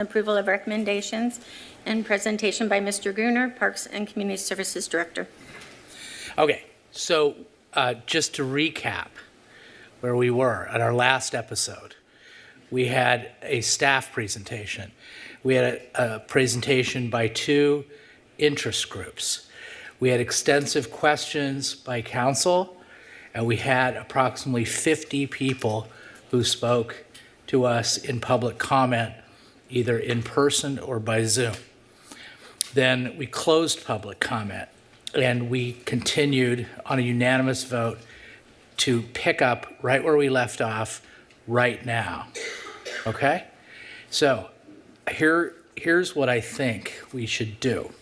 Approval of recommendations and presentation by Mr. Gruner, Parks and Community Services Director. Okay, so just to recap where we were at our last episode, we had a staff presentation. We had a presentation by two interest groups. We had extensive questions by council, and we had approximately 50 people who spoke to us in public comment, either in person or by Zoom. Then we closed public comment, and we continued on a unanimous vote to pick up right where we left off right now. Okay? So here's what I think we should do.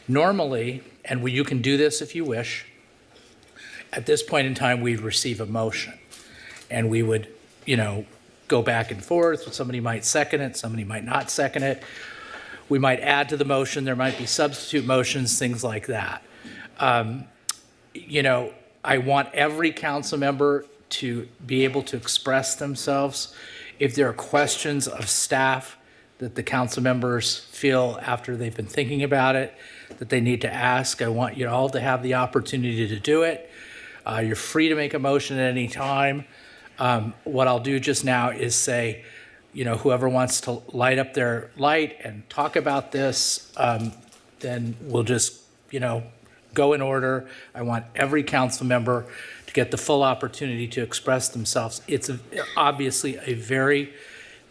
Normally, and you can do this if you wish, at this point in time, we'd receive a motion, and we would, go back and forth. Somebody might second it, somebody might not second it. We might add to the motion. There might be substitute motions, things like that. I want every council member to be able to express themselves. If there are questions of staff that the council members feel after they've been thinking about it that they need to ask, I want you all to have the opportunity to do it. You're free to make a motion at any time. What I'll do just now is say, whoever wants to light up their light and talk about this, then we'll just, go in order. I want every council member to get the full opportunity to express themselves. It's obviously a very,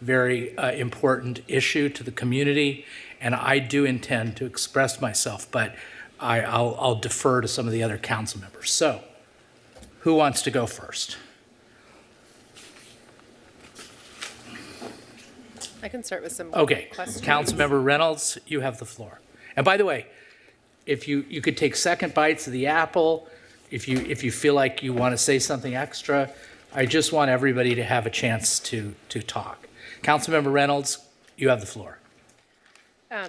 very important issue to the community, and I do intend to express myself, but I'll defer to some of the other council members. So, who wants to go first? I can start with some questions. Councilmember Reynolds, you have the floor. And by the way, if you could take second bites of the apple, if you feel like you want to say something extra, I just want everybody to have a chance to talk. Councilmember Reynolds, you have the floor. I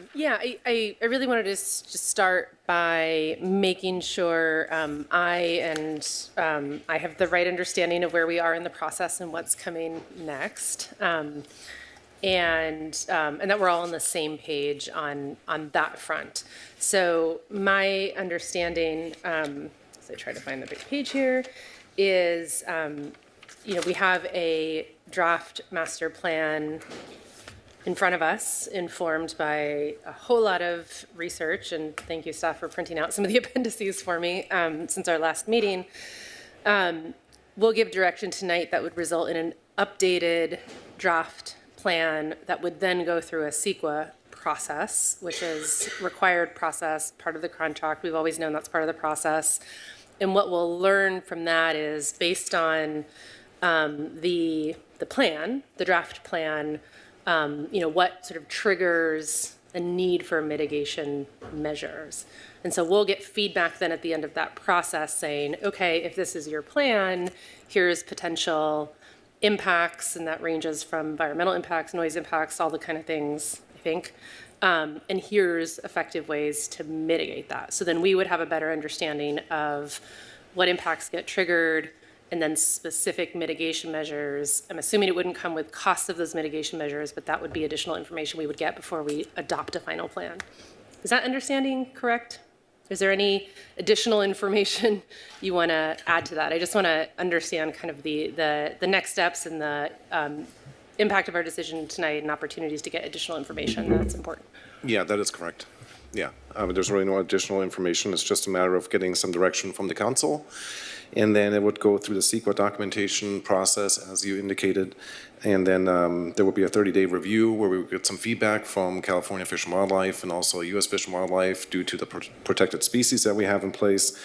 really wanted to just start by making sure I have the right understanding of where we are in the process and what's coming next. And that we're all on the same page on that front. So my understanding, as I try to find the big page here, is we have a draft master plan in front of us, informed by a whole lot of research, and thank you, staff, for printing out some of the appendices for me since our last meeting. We'll give direction tonight that would result in an updated draft plan that would then go through a CEQA process, which is required process, part of the contract. We've always known that's part of the process. And what we'll learn from that is, based on the plan, the draft plan, what sort of triggers a need for mitigation measures. And so we'll get feedback then at the end of that process saying, okay, if this is your plan, here's potential impacts, and that ranges from environmental impacts, noise impacts, all the kind of things, I think. And here's effective ways to mitigate that. So then we would have a better understanding of what impacts get triggered, and then specific mitigation measures. I'm assuming it wouldn't come with costs of those mitigation measures, but that would be additional information we would get before we adopt a final plan. Is that understanding correct? Is there any additional information you want to add to that? I just want to understand kind of the next steps and the impact of our decision tonight and opportunities to get additional information. That's important. Yeah, that is correct. Yeah, there's really no additional information. It's just a matter of getting some direction from the council. And then it would go through the CEQA documentation process, as you indicated. And then there would be a 30-day review where we would get some feedback from California Fish and Wildlife and also U.S. Fish and Wildlife due to the protected species that we have in place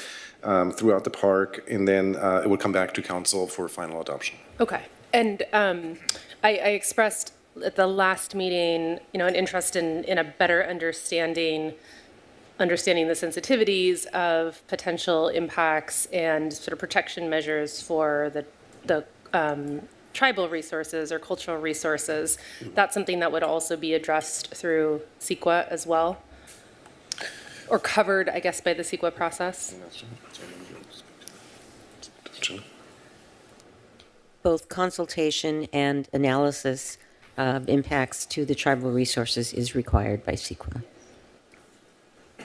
throughout the park. And then it would come back to council for final adoption. Okay. And I expressed at the last meeting, an interest in a better understanding the sensitivities of potential impacts and sort of protection measures for the tribal resources or cultural resources. That's something that would also be addressed through CEQA as well, or covered, I guess, by the CEQA process. Both consultation and analysis impacts to the tribal resources is required by CEQA.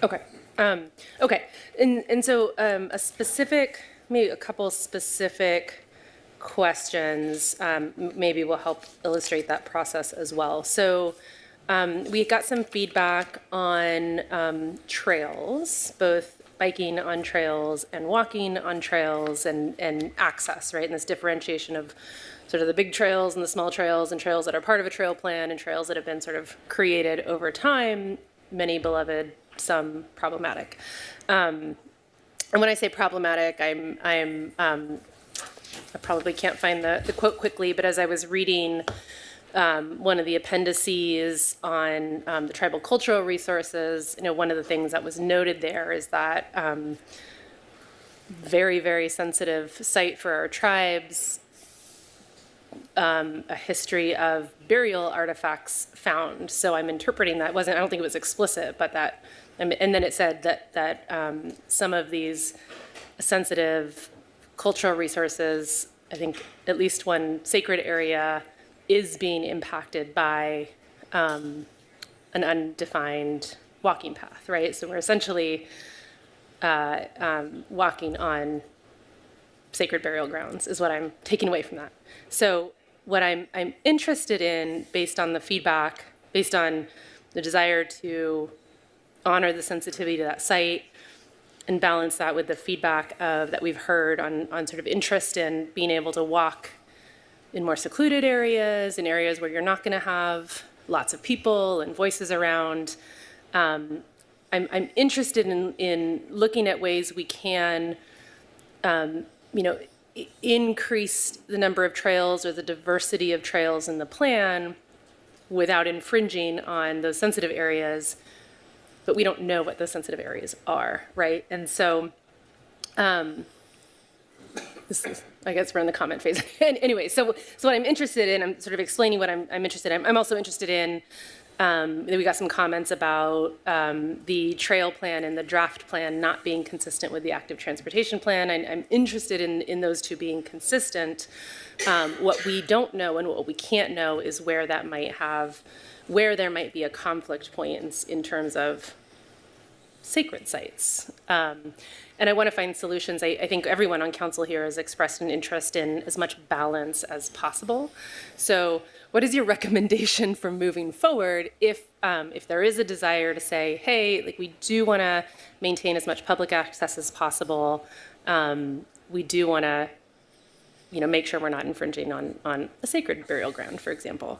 Okay. Okay. And so maybe a couple specific questions maybe will help illustrate that process as well. So we got some feedback on trails, both biking on trails and walking on trails and access, right? And this differentiation of sort of the big trails and the small trails and trails that are part of a trail plan and trails that have been sort of created over time, many beloved, some problematic. And when I say problematic, I probably can't find the quote quickly, but as I was reading one of the appendices on the tribal cultural resources, one of the things that was noted there is that very, very sensitive site for our tribes, a history of burial artifacts found. So I'm interpreting that. I don't think it was explicit, but that, and then it said that some of these sensitive cultural resources, I think at least one sacred area is being impacted by an undefined walking path, right? So we're essentially walking on sacred burial grounds is what I'm taking away from that. So what I'm interested in, based on the feedback, based on the desire to honor the sensitivity to that site and balance that with the feedback that we've heard on sort of interest in being able to walk in more secluded areas, in areas where you're not going to have lots of people and voices around. I'm interested in looking at ways we can, increase the number of trails or the diversity of trails in the plan without infringing on those sensitive areas, but we don't know what those sensitive areas are, right? And so, I guess we're in the comment phase. Anyway, so what I'm interested in, I'm sort of explaining what I'm interested in. I'm also interested in, we got some comments about the trail plan and the draft plan not being consistent with the active transportation plan. I'm interested in those two being consistent. What we don't know and what we can't know is where there might be a conflict point in terms of sacred sites. And I want to find solutions. I think everyone on council here has expressed an interest in as much balance as possible. So what is your recommendation for moving forward if there is a desire to say, hey, like we do want to maintain as much public access as possible. We do want to, make sure we're not infringing on a sacred burial ground, for example.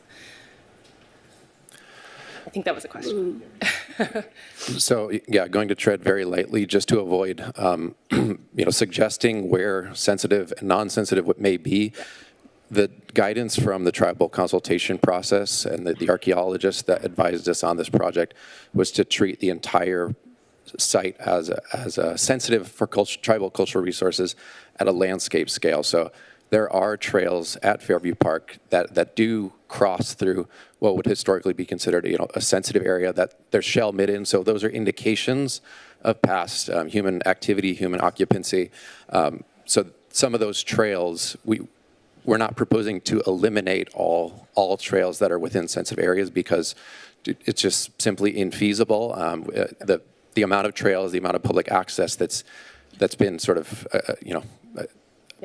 I think that was a question. So, yeah, going to tread very lightly just to avoid, suggesting where sensitive and non-sensitive what may be. The guidance from the tribal consultation process and the archaeologist that advised us on this project was to treat the entire site as a sensitive for tribal cultural resources at a landscape scale. So there are trails at Fairview Park that do cross through what would historically be considered, a sensitive area that there's shell midden. So those are indications of past human activity, human occupancy. So some of those trails, we're not proposing to eliminate all trails that are within sensitive areas because it's just simply infeasible. The amount of trails, the amount of public access that's been sort of,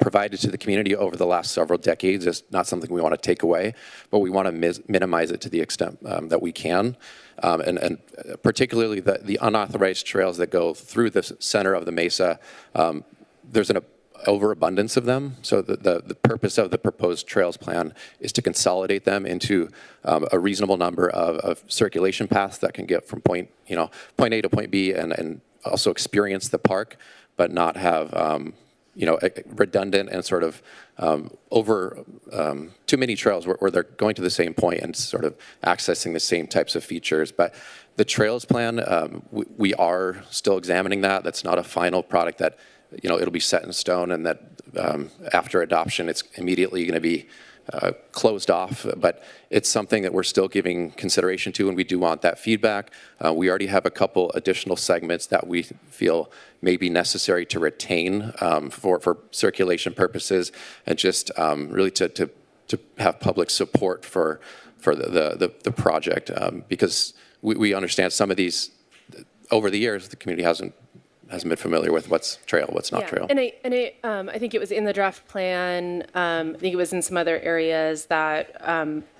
provided to the community over the last several decades is not something we want to take away, but we want to minimize it to the extent that we can. And particularly the unauthorized trails that go through the center of the mesa, there's an overabundance of them. So the purpose of the proposed trails plan is to consolidate them into a reasonable number of circulation paths that can get from point A to point B and also experience the park, but not have redundant and sort of too many trails where they're going to the same point and sort of accessing the same types of features. But the trails plan, we are still examining that. That's not a final product that, it'll be set in stone and that after adoption, it's immediately going to be closed off, but it's something that we're still giving consideration to, and we do want that feedback. We already have a couple additional segments that we feel may be necessary to retain for circulation purposes, and just really to have public support for for the project, because we understand some of these, over the years, the community hasn't been familiar with what's trail, what's not trail. And I think it was in the draft plan, I think it was in some other areas that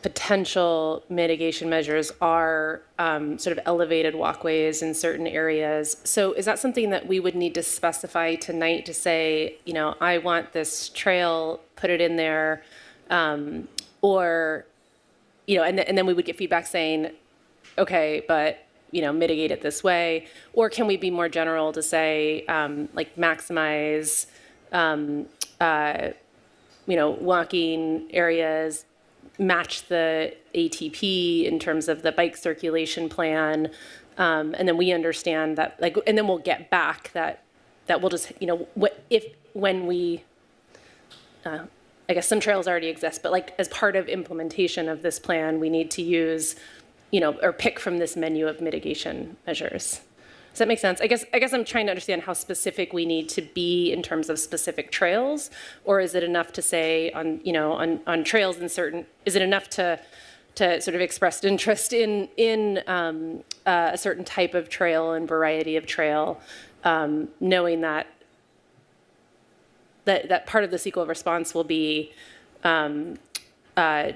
potential mitigation measures are sort of elevated walkways in certain areas. So is that something that we would need to specify tonight to say, you know, I want this trail, put it in there, or, you know, and then we would get feedback saying, okay, but you know, mitigate it this way? Or can we be more general to say, like maximize, you know, walking areas, match the ATP in terms of the bike circulation plan, and then we understand that, like, and then we'll get back that we'll just, you know, when we, I guess some trails already exist, but like as part of implementation of this plan, we need to use, you know, or pick from this menu of mitigation measures. Does that make sense? I guess I'm trying to understand how specific we need to be in terms of specific trails, or is it enough to say on, you know, on trails in certain, is it enough to sort of express interest in a certain type of trail and variety of trail, knowing that part of the CEQA response will be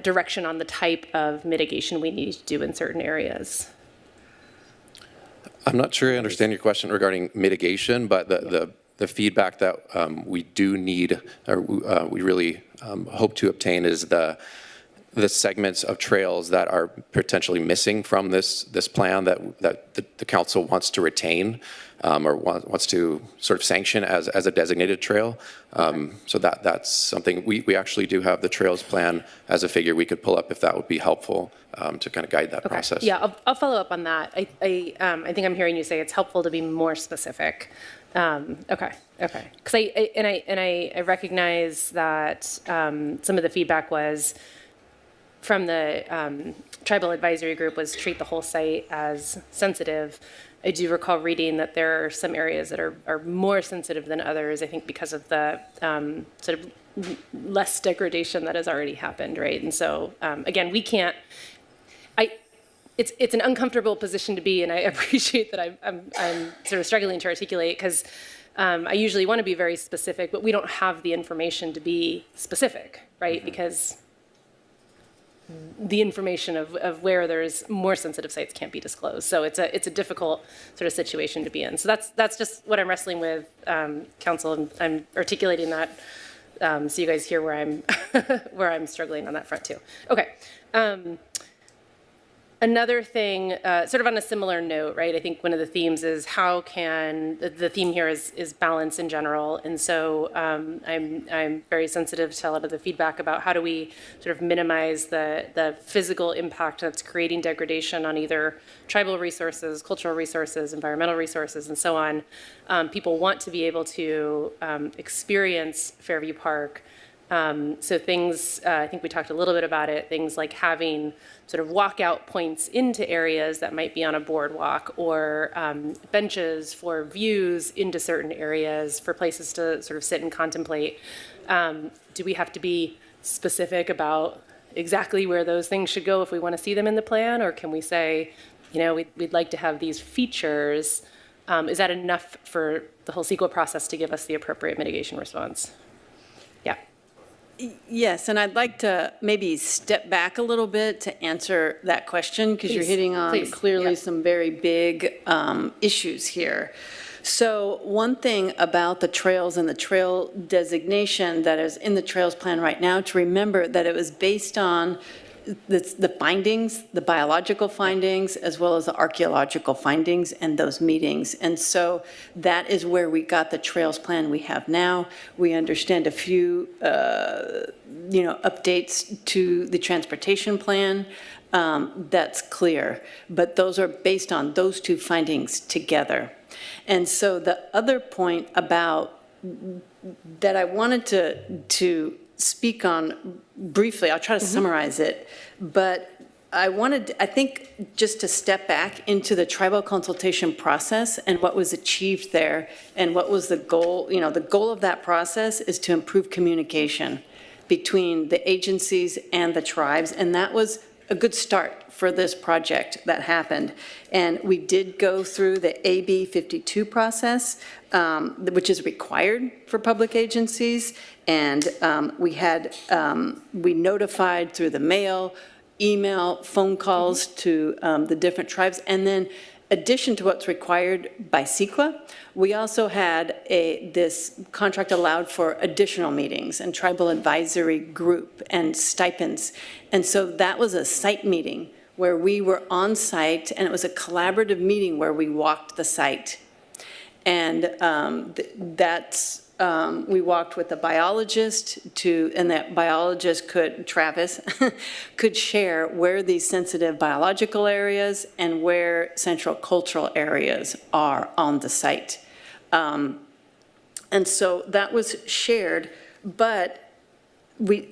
direction on the type of mitigation we need to do in certain areas. I'm not sure I understand your question regarding mitigation, but the feedback that we do need, or we really hope to obtain, is the segments of trails that are potentially missing from this plan that the council wants to retain, or wants to sort of sanction as a designated trail. So that's something we actually do have the trails plan as a figure we could pull up if that would be helpful to kind of guide that process. Yeah, I'll follow up on that. I think I'm hearing you say it's helpful to be more specific. Okay. Because I recognize that some of the feedback was from the tribal advisory group was treat the whole site as sensitive. I do recall reading that there are some areas that are more sensitive than others, I think because of the sort of less degradation that has already happened, right? And so, again, we can't, it's an uncomfortable position to be in. I appreciate that I'm sort of struggling to articulate, because I usually want to be very specific, but we don't have the information to be specific, right? Mm-hmm. Because the information of where there's more sensitive sites can't be disclosed. So it's a difficult sort of situation to be in. So that's just what I'm wrestling with, council, and I'm articulating that so you guys hear where I'm where I'm struggling on that front too. Okay. Another thing, sort of on a similar note, right? I think one of the themes is how can, the theme here is balance in general. And so I'm very sensitive to a lot of the feedback about how do we sort of minimize the physical impact that's creating degradation on either tribal resources, cultural resources, environmental resources, and so on. People want to be able to experience Fairview Park. So things, I think we talked a little bit about it, things like having sort of walkout points into areas that might be on a boardwalk, or benches for views into certain areas for places to sort of sit and contemplate. Do we have to be specific about exactly where those things should go if we want to see them in the plan? Or can we say, you know, we'd like to have these features? Is that enough for the whole CEQA process to give us the appropriate mitigation response? Yeah. Yes, and I'd like to maybe step back a little bit to answer that question, because you're hitting on clearly some very big issues here. So one thing about the trails and the trail designation that is in the trails plan right now, to remember that it was based on the findings, the biological findings, as well as the archaeological findings and those meetings. And so that is where we got the trails plan we have now. We understand a few, updates to the transportation plan. That's clear. But those are based on those two findings together. And so the other point about that I wanted to speak on briefly, I'll try to summarize it, but I think just to step back into the tribal consultation process and what was achieved there and what was the goal. You know, the goal of that process is to improve communication between the agencies and the tribes, and that was good start for this project that happened. And we did go through the AB 52 process, which is required for public agencies. And we notified through the mail, email, phone calls to the different tribes. And then addition to what's required by CEQA, we also had this contract allowed for additional meetings and tribal advisory group and stipends. And so that was a site meeting where we were on site, and it was a collaborative meeting where we walked the site. And we walked with a biologist and that biologist Travis, could share where these sensitive biological areas and where central cultural areas are on the site. And so that was shared, but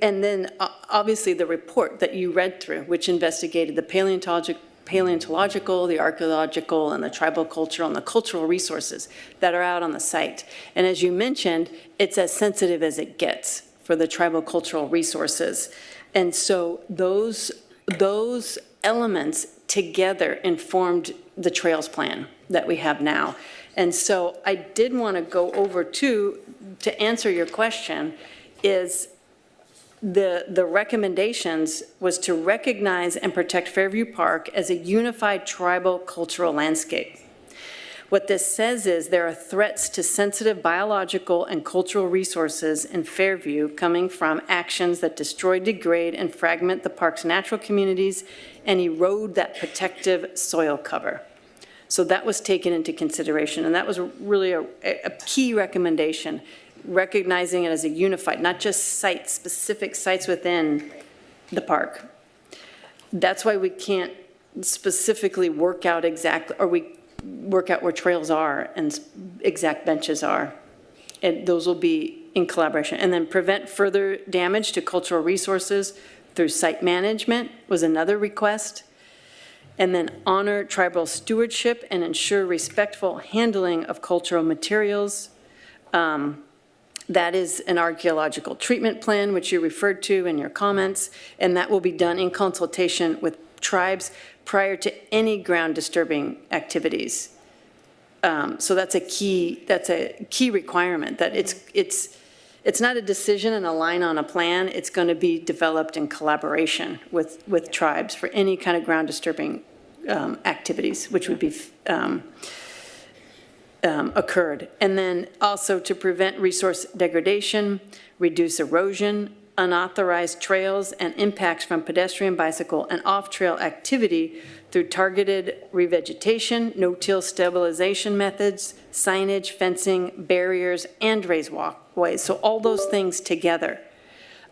and then obviously the report that you read through, which investigated the paleontological, the archaeological, and the tribal cultural, and the cultural resources that are out on the site. And as you mentioned, it's as sensitive as it gets for the tribal cultural resources. And so those elements together informed the trails plan that we have now. And so I did want to go over to answer your question, is the recommendations was to recognize and protect Fairview Park as a unified tribal cultural landscape. What this says is there are threats to sensitive biological and cultural resources in Fairview coming from actions that destroy, degrade, and fragment the park's natural communities and erode that protective soil cover. So that was taken into consideration, and that was really a key recommendation, recognizing it as a unified, not just sites, specific sites within the park. That's why we can't specifically work out where trails are and exact benches are. And those will be in collaboration. And then prevent further damage to cultural resources through site management was another request. And then honor tribal stewardship and ensure respectful handling of cultural materials. That is an archaeological treatment plan, which you referred to in your comments, and that will be done in consultation with tribes prior to any ground disturbing activities. So that's a key requirement, that it's not a decision and a line on a plan. It's going to be developed in collaboration with tribes for any kind of ground disturbing activities, which would be occurred. And then also to prevent resource degradation, reduce erosion, unauthorized trails, and impacts from pedestrian, bicycle, and off-trail activity through targeted revegetation, no-till stabilization methods, signage, fencing, barriers, and raised walkways. So all those things together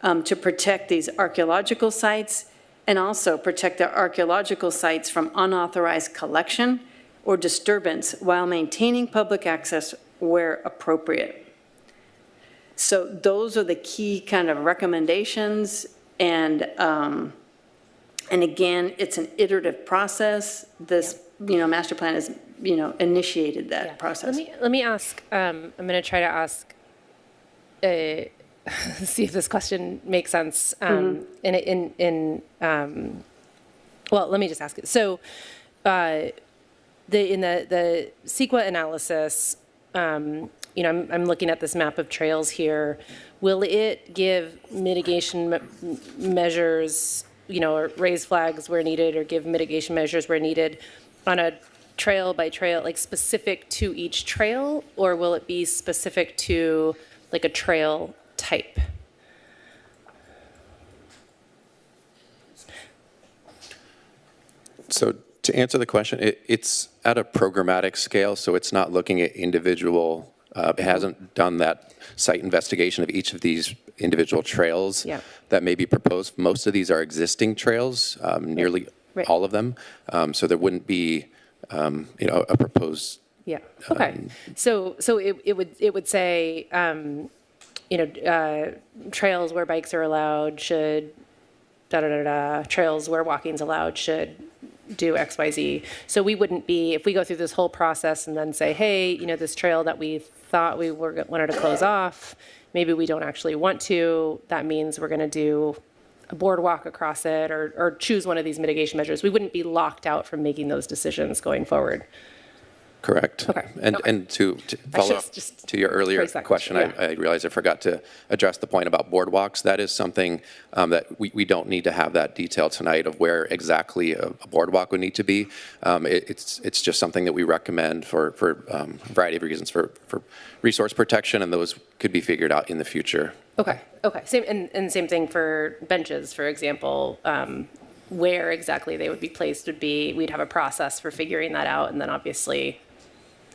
to protect these archaeological sites and also protect the archaeological sites from unauthorized collection or disturbance while maintaining public access where appropriate. So those are the key kind of recommendations, and again, it's an iterative process. This, master plan has, initiated that process. Let me ask. I'm going to try to ask. See if this question makes sense. Well, let me just ask it. So, in the CEQA analysis, I'm looking at this map of trails here. Will it give mitigation measures, or raise flags where needed, or give mitigation measures where needed on a trail by trail, like specific to each trail, or will it be specific to like a trail type? So to answer the question, it's at a programmatic scale, so it's not looking at individual, it hasn't done that site investigation of each of these individual trails that may be proposed. Most of these are existing trails, nearly all of them, so there wouldn't be, a proposed. Yeah. Okay. So it would say, trails where bikes are allowed should trails where walking's allowed should do X, Y, Z. So we wouldn't be, if we go through this whole process and then say, hey, this trail that we thought we wanted to close off, maybe we don't actually want to. That means we're going to do a boardwalk across it or choose one of these mitigation measures, we wouldn't be locked out from making those decisions going forward. Correct. Okay. And to I follow should up just to your earlier phrase that question, question, I realized I forgot to address the point about boardwalks. That is something that we don't need to have that detail tonight of where exactly a boardwalk would need to be. It's just something that we recommend for a variety of reasons, for resource protection, and those could be figured out in the future. Okay. Same and same thing for benches, for example. Where exactly they would be placed we'd have a process for figuring that out, and then obviously,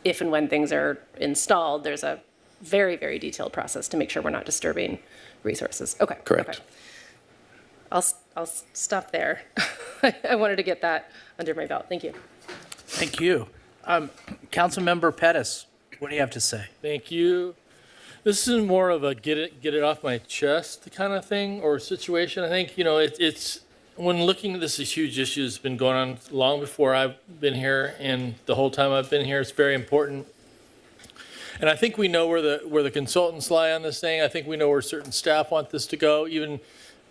if and when things are installed, there's a very, very detailed process to make sure we're not disturbing resources. Okay. Correct. Okay. I'll stop there. I wanted to get that under my belt. Thank you. Thank you. Councilmember Pettis, what do you have to say? Thank you. This is more of a get it off my chest kind of thing or situation. I think, it's when looking at this huge issue that's been going on long before I've been here, and the whole time I've been here, it's very important. And I think we know where the consultants lie on this thing. I think we know where certain staff want this to go, even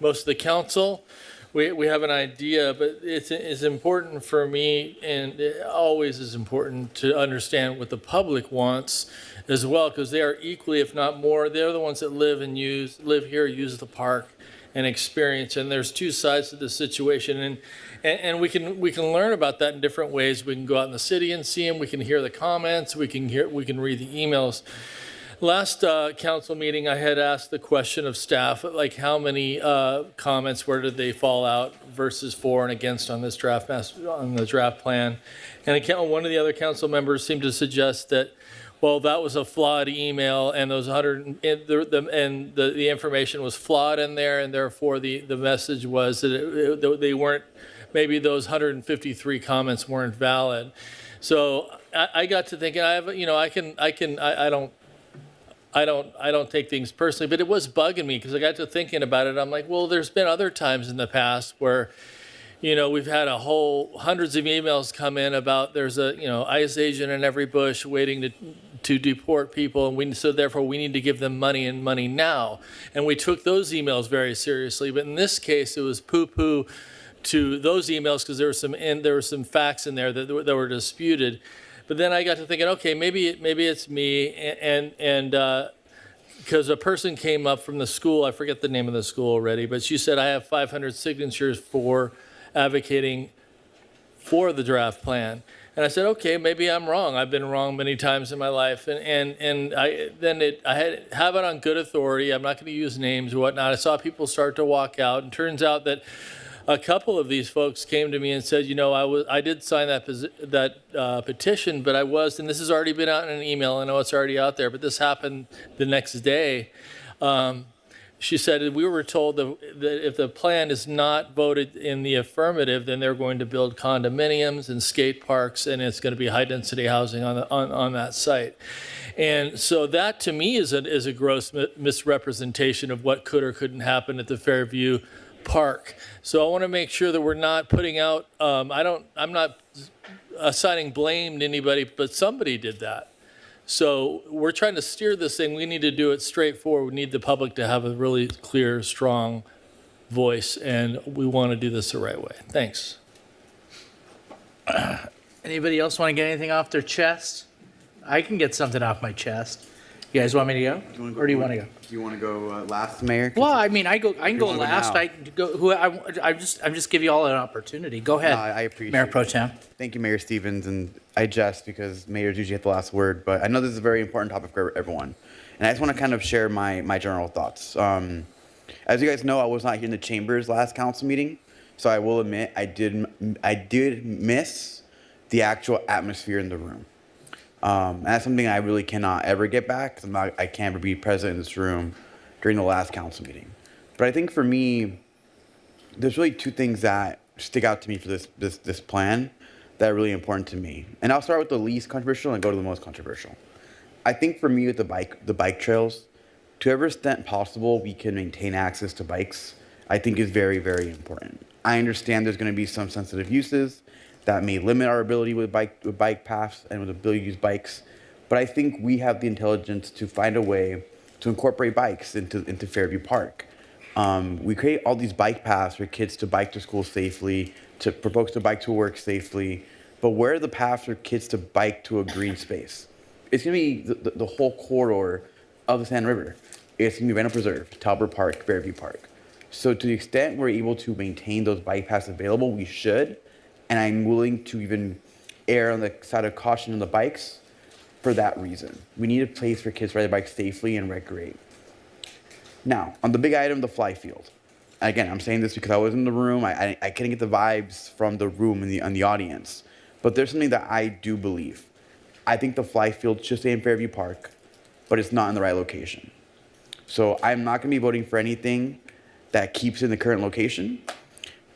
most of the council. We have an idea, but it's important for me, and it always is important to understand what the public wants as well, because they are equally, if not more, they're the ones that live here, use the park, and experience. And there's two sides to the situation, and we can learn about that in different ways. We can go out in the city and see them. We can hear the comments. We can read the emails. Last council meeting, I had asked the question of staff, like how many comments, where did they fall out versus for and against on this draft plan. And one of the other council members seemed to suggest that, well, that was a flawed email, and those 100 and the information was flawed in there, and therefore the message was that they weren't. Maybe those 153 comments weren't valid. So I got to thinking, I don't take things personally, but it was bugging me because I got to thinking about it. I'm like, well, there's been other times in the past where, we've had hundreds of emails come in about there's a, ICE agent in every bush waiting to deport people, and so therefore we need to give them money and money now. And we took those emails very seriously, but in this case, it was poo-poo to those emails because there were some facts in there that were disputed. But then I got to thinking, okay, maybe it's me, and because a person came up from the school, I forget the name of the school already, but she said I have 500 signatures for advocating for the draft plan. And I said, okay, maybe I'm wrong. I've been wrong many times in my life, and I have it on good authority. I'm not going to use names or whatnot. I saw people start to walk out, and turns out that a couple of these folks came to me and said, I did sign that petition, but and this has already been out in an email. I know it's already out there, but this happened the next day. She said, we were told that if the plan is not voted in the affirmative, then they're going to build condominiums and skate parks, and it's going to be high-density housing on that site. And so that, to me, is a gross misrepresentation of what could or couldn't happen at the Fairview Park. So I want to make sure that we're not putting out, I'm not assigning blame to anybody, but somebody did that. So we're trying to steer this thing. We need to do it straightforward. We need the public to have a really clear, strong voice, and we want to do this the right way. Thanks. Anybody else want to get anything off their chest? I can get something off my chest. You guys want me to go? Or do you want to go? Do you want to go last, Mayor? Well, I mean, I can go wanna go last. now? I'm just give you all an opportunity. Go ahead. I appreciate Mayor it. Pro Tem. Thank you, Mayor Stevens, and I jest because mayors usually have the last word, but I know this is a very important topic for everyone, and I just want to kind of share my general thoughts. As you guys know, I was not here in the chambers last council meeting, so I will admit I did miss the actual atmosphere in the room. And that's something I really cannot ever get back because I can't ever be present in this room during the last council meeting. But I think for me, there's really two things that stick out to me for this plan that are really important to me. And I'll start with the least controversial and go to the most controversial. I think for me with the bike trails, to every extent possible we can maintain access to bikes, I think is very, very important. I understand there's going to be some sensitive uses that may limit our ability with bike paths and with the ability to use bikes. But I think we have the intelligence to find a way to incorporate bikes into Fairview Park. We create all these bike paths for kids to bike to school safely, for folks to bike to work safely. But where are the paths for kids to bike to a green space? It's going to be the whole corridor of the Sand River. It's going to be Randall Preserve, Talbot Park, Fairview Park. So to the extent we're able to maintain those bike paths available, we should. And I'm willing to even err on the side of caution on the bikes for that reason. We need a place for kids to ride their bikes safely and recreate. Now, on the big item, the fly field. Again, I'm saying this because I was in the room. I couldn't get the vibes from the room and the audience. But there's something that I do believe. I think the fly field should stay in Fairview Park, but it's not in the right location. So I'm not going to be voting for anything that keeps it in the current location.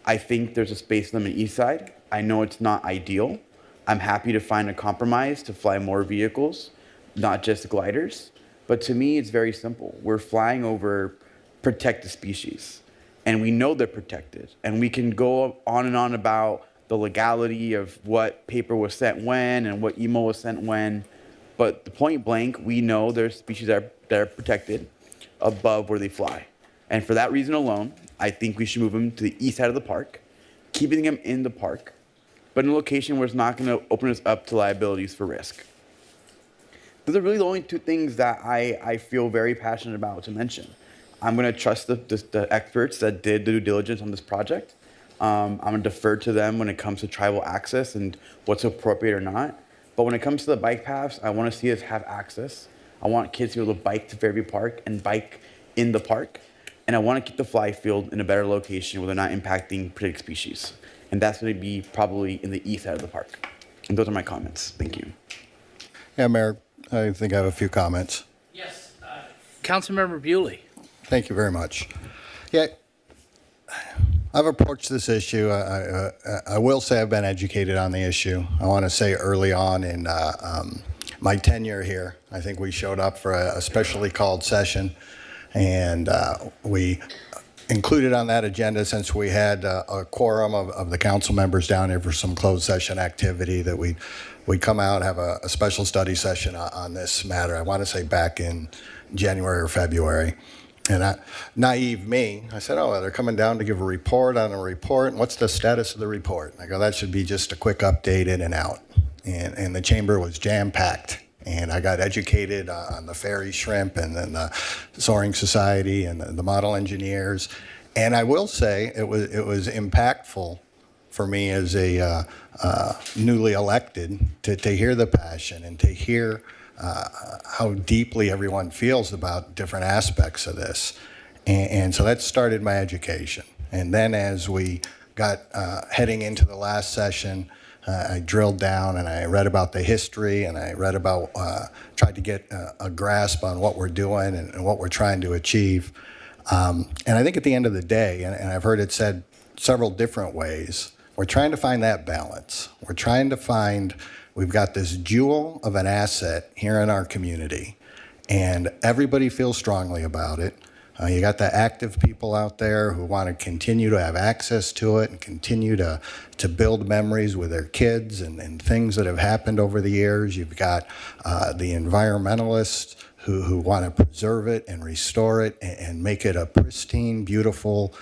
I think there's a space limit east side. I know it's not ideal. I'm happy to find a compromise to fly more vehicles, not just gliders. But to me, it's very simple. We're flying over protected species, and we know they're protected. And we can go on and on about the legality of what paper was sent when and what email was sent when. But the point blank, we know there's species that are protected above where they fly. And for that reason alone, I think we should move them to the east side of the park, keeping them in the park, but in a location where it's not going to open us up to liabilities for risk. Those are really the only two things that I feel very passionate about to mention. I'm going to trust the experts that did the due diligence on this project. I'm going to defer to them when it comes to tribal access and what's appropriate or not. But when it comes to the bike paths, I want to see us have access. I want kids to be able to bike to Fairview Park and bike in the park. And I want to keep the fly field in a better location where they're not impacting protected species. And that's going to be probably in the east side of the park. And those are my comments. Thank you. Yeah, Mayor, I think I have a few comments. Yes. Councilmember Bewley. Thank you very much. Yeah, I've approached this issue. I will say I've been educated on the issue. I want to say early on in my tenure here, I think we showed up for a specially called session, and we included on that agenda, since we had a quorum of the council members down here for some closed session activity, that we'd come out and have a special study session on this matter. I want to say back in January or February. And naive me, I said, oh, they're coming down to give a report on a report. What's the status of the report? I go, that should be just a quick update in and out. And the chamber was jam-packed. And I got educated on the ferry shrimp and then the Soaring Society and the model engineers. And I will say it was impactful for me as a newly elected to hear the passion and to hear how deeply everyone feels about different aspects of this. And so that started my education. And then as we got heading into the last session, I drilled down and I read about the history and I read about, tried to get a grasp on what we're doing and what we're trying to achieve. And I think at the end of the day, and I've heard it said several different ways, we're trying to find that balance. We're trying to find, we've got this jewel of an asset here in our community, and everybody feels strongly about it. You got the active people out there who want to continue to have access to it and continue to build memories with their kids and things that have happened over the years. You've got the environmentalists who want to preserve it and restore it and make it a pristine, beautiful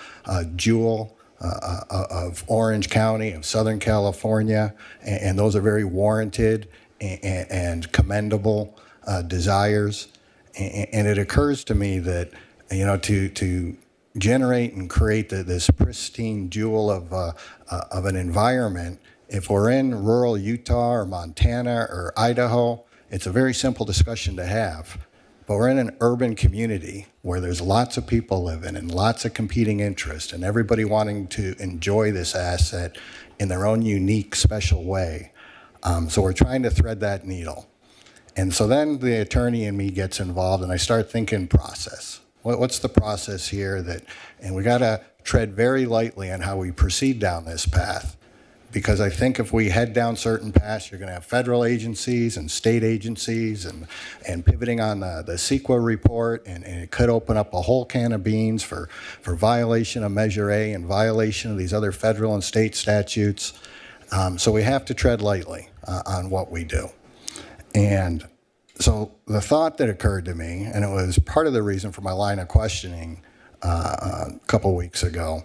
jewel of Orange County, of Southern California, and those are very warranted and commendable desires. And it occurs to me that, you know, to generate and create this pristine jewel of an environment, if we're in rural Utah or Montana or Idaho, it's a very simple discussion to have. But we're in an urban community where there's lots of people living and lots of competing interests and everybody wanting to enjoy this asset in their own unique, special way. So we're trying to thread that needle. And so then the attorney in me gets involved and I start thinking process. What's the process here and we gotta tread very lightly on how we proceed down this path. Because I think if we head down certain paths, you're going to have federal agencies and state agencies and pivoting on the CEQA report, and it could open up a whole can of beans for violation of Measure A and violation of these other federal and state statutes. So we have to tread lightly on what we do. And so the thought that occurred to me, and it was part of the reason for my line of questioning a couple weeks ago,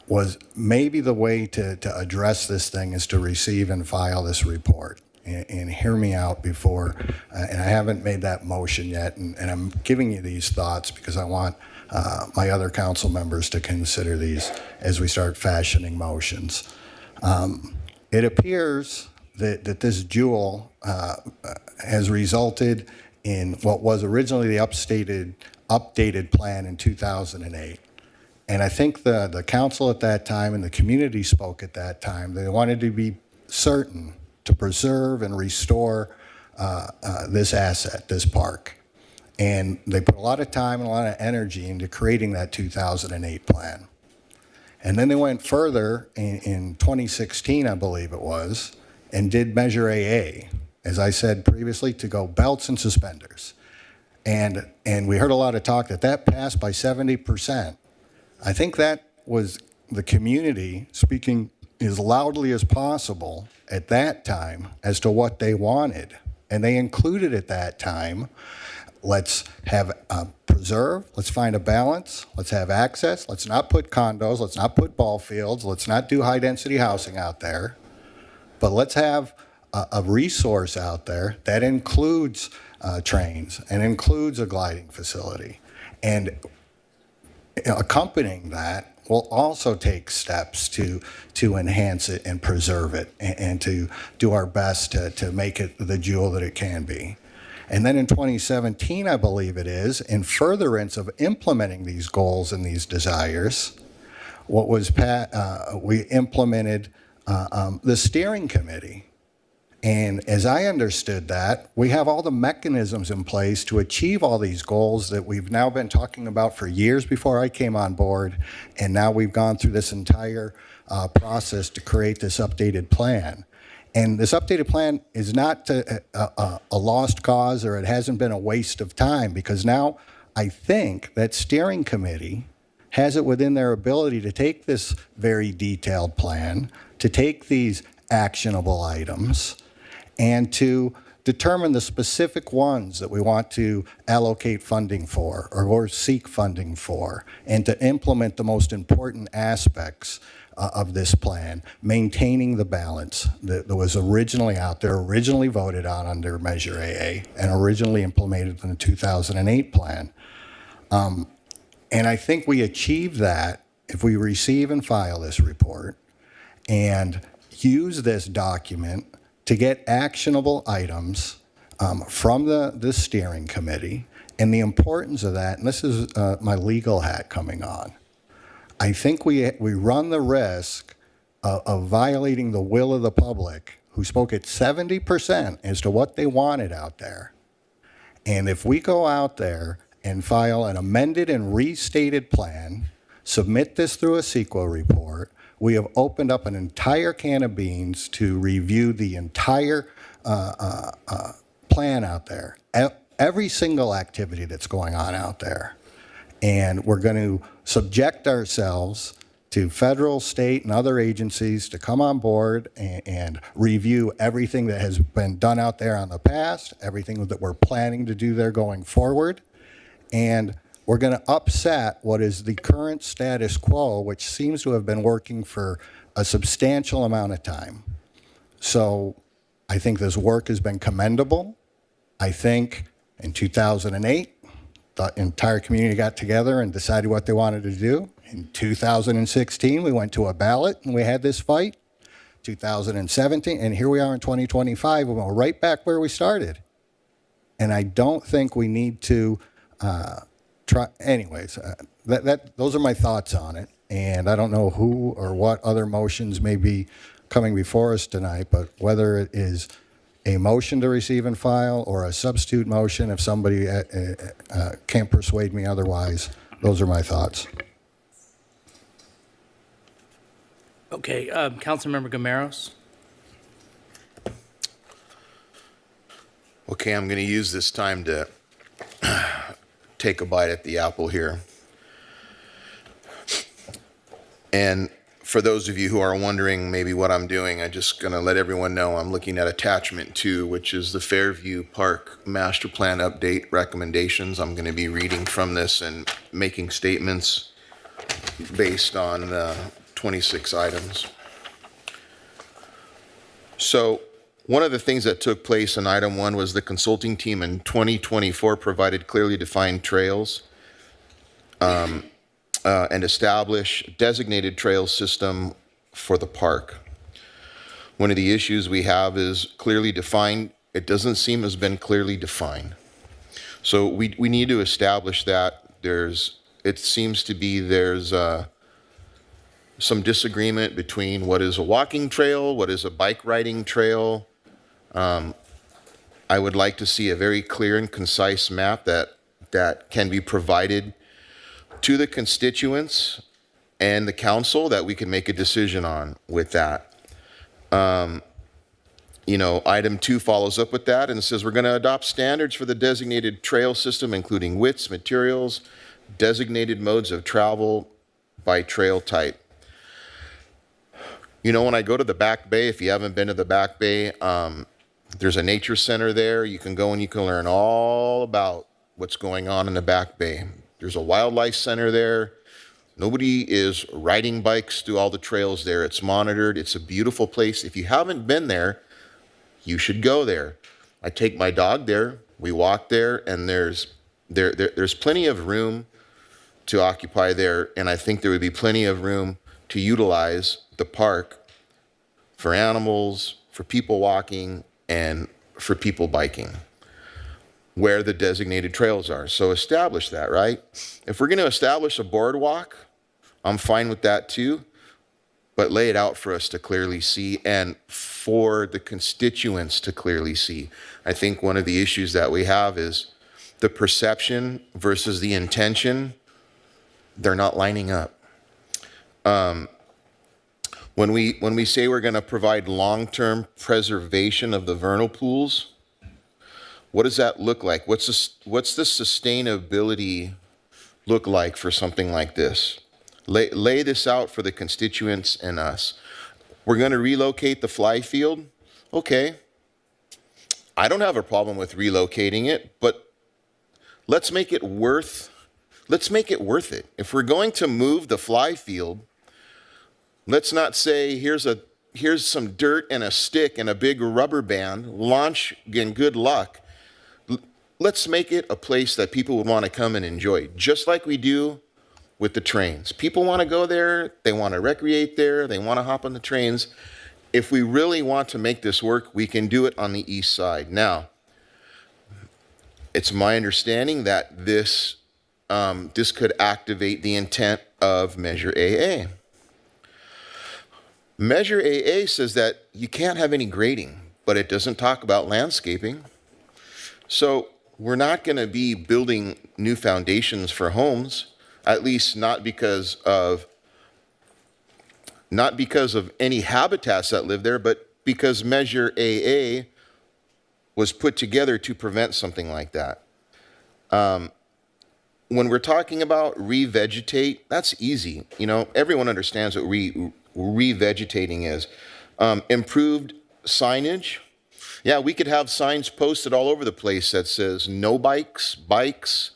was maybe the way to address this thing is to receive and file this report. And hear me out before, and I haven't made that motion yet, and I'm giving you these thoughts because I want my other council members to consider these as we start fashioning motions. It appears that this jewel has resulted in what was originally the updated plan in 2008. And I think the council at that time and the community spoke at that time. They wanted to be certain to preserve and restore this asset, this park. And they put a lot of time and a lot of energy into creating that 2008 plan. And then they went further in 2016, I believe it was, and did Measure AA, as I said previously, to go belts and suspenders. And we heard a lot of talk that passed by 70%. I think that was the community speaking as loudly as possible at that time as to what they wanted. And they included at that time, let's have preserve, let's find a balance, let's have access, let's not put condos, let's not put ball fields, let's not do high-density housing out there, but let's have a resource out there that includes trains and includes a gliding facility. And accompanying that, we'll also take steps to enhance it and preserve it and to do our best to make it the jewel that it can be. And then in 2017, I believe it is, in furtherance of implementing these goals and these desires, we implemented the steering committee. And as I understood that, we have all the mechanisms in place to achieve all these goals that we've now been talking about for years before I came on board. And now we've gone through this entire process to create this updated plan. And this updated plan is not a lost cause, or it hasn't been a waste of time, because now I think that steering committee has it within their ability to take this very detailed plan, to take these actionable items, and to determine the specific ones that we want to allocate funding for or seek funding for, and to implement the most important aspects of this plan, maintaining the balance that was originally out there, originally voted on under Measure AA, and originally implemented in the 2008 plan. And I think we achieve that if we receive and file this report and use this document to get actionable items from the steering committee. And the importance of that, and this is my legal hat coming on, I think we run the risk of violating the will of the public, who spoke at 70% as to what they wanted out there. And if we go out there and file an amended and restated plan, submit this through a CEQA report, we have opened up an entire can of beans to review the entire plan out there, every single activity that's going on out there. And we're going to subject ourselves to federal, state, and other agencies to come on board and review everything that has been done out there in the past, everything that we're planning to do there going forward. And we're going to upset what is the current status quo, which seems to have been working for a substantial amount of time. So I think this work has been commendable. I think in 2008, the entire community got together and decided what they wanted to do. In 2016, we went to a ballot and we had this fight. 2017, and here we are in 2025, we're right back where we started. And I don't think we need to try, anyways, those are my thoughts on it. And I don't know who or what other motions may be coming before us tonight, but whether it is a motion to receive and file or a substitute motion, if somebody can't persuade me otherwise, those are my thoughts. Okay, Councilmember Gameros. Okay, I'm going to use this time to take a bite at the apple here. And for those of you who are wondering maybe what I'm doing, I'm just going to let everyone know I'm looking at attachment 2, which is the Fairview Park Master Plan Update recommendations. I'm going to be reading from this and making statements based on 26 items. So one of the things that took place in item 1 was the consulting team in 2024 provided clearly defined trails and establish designated trail system for the park. One of the issues we have is clearly defined. It doesn't seem has been clearly defined. So we need to establish that. It seems to be there's some disagreement between what is a walking trail, what is a bike riding trail. I would like to see a very clear and concise map that can be provided to the constituents and the council that we can make a decision on with that. You know, item 2 follows up with that and says we're going to adopt standards for the designated trail system, including widths, materials, designated modes of travel by trail type. You know, when I go to the Back Bay, if you haven't been to the Back Bay, there's a nature center there. You can go and you can learn all about what's going on in the Back Bay. There's a wildlife center there. Nobody is riding bikes through all the trails there. It's monitored. It's a beautiful place. If you haven't been there, you should go there. I take my dog there. We walk there, and there's plenty of room to occupy there, and I think there would be plenty of room to utilize the park for animals, for people walking, and for people biking, where the designated trails are. So establish that, right? If we're going to establish a boardwalk, I'm fine with that too, but lay it out for us to clearly see and for the constituents to clearly see. I think one of the issues that we have is the perception versus the intention. They're not lining up. When we say we're going to provide long-term preservation of the vernal pools, what does that look like? What's the sustainability look like for something like this? Lay this out for the constituents and us. We're going to relocate the fly field. Okay. I don't have a problem with relocating it, but let's make it worth it. If we're going to move the fly field, let's not say here's some dirt and a stick and a big rubber band, launch and good luck. Let's make it a place that people would want to come and enjoy, just like we do with the trains. People want to go there, they want to recreate there, they want to hop on the trains. If we really want to make this work, we can do it on the east side. Now, it's my understanding that this could activate the intent of Measure AA. Measure AA says that you can't have any grading, but it doesn't talk about landscaping. So we're not going to be building new foundations for homes, at least not because of any habitats that live there, but because Measure AA was put together to prevent something like that. When we're talking about revegetate, that's easy. You know, everyone understands what revegetating is. Improved signage. Yeah, we could have signs posted all over the place that says no bikes, bikes.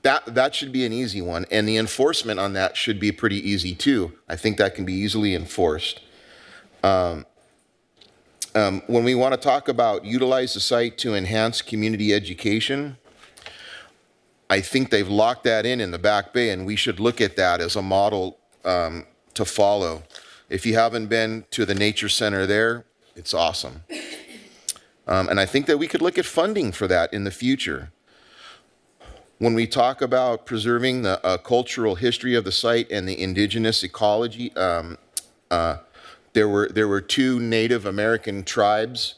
That should be an easy one. And the enforcement on that should be pretty easy too. I think that can be easily enforced. When we want to talk about utilize the site to enhance community education, I think they've locked that in the Back Bay, and we should look at that as a model to follow. If you haven't been to the nature center there, it's awesome. And I think that we could look at funding for that in the future. When we talk about preserving the cultural history of the site and the indigenous ecology, there were 2 Native American tribes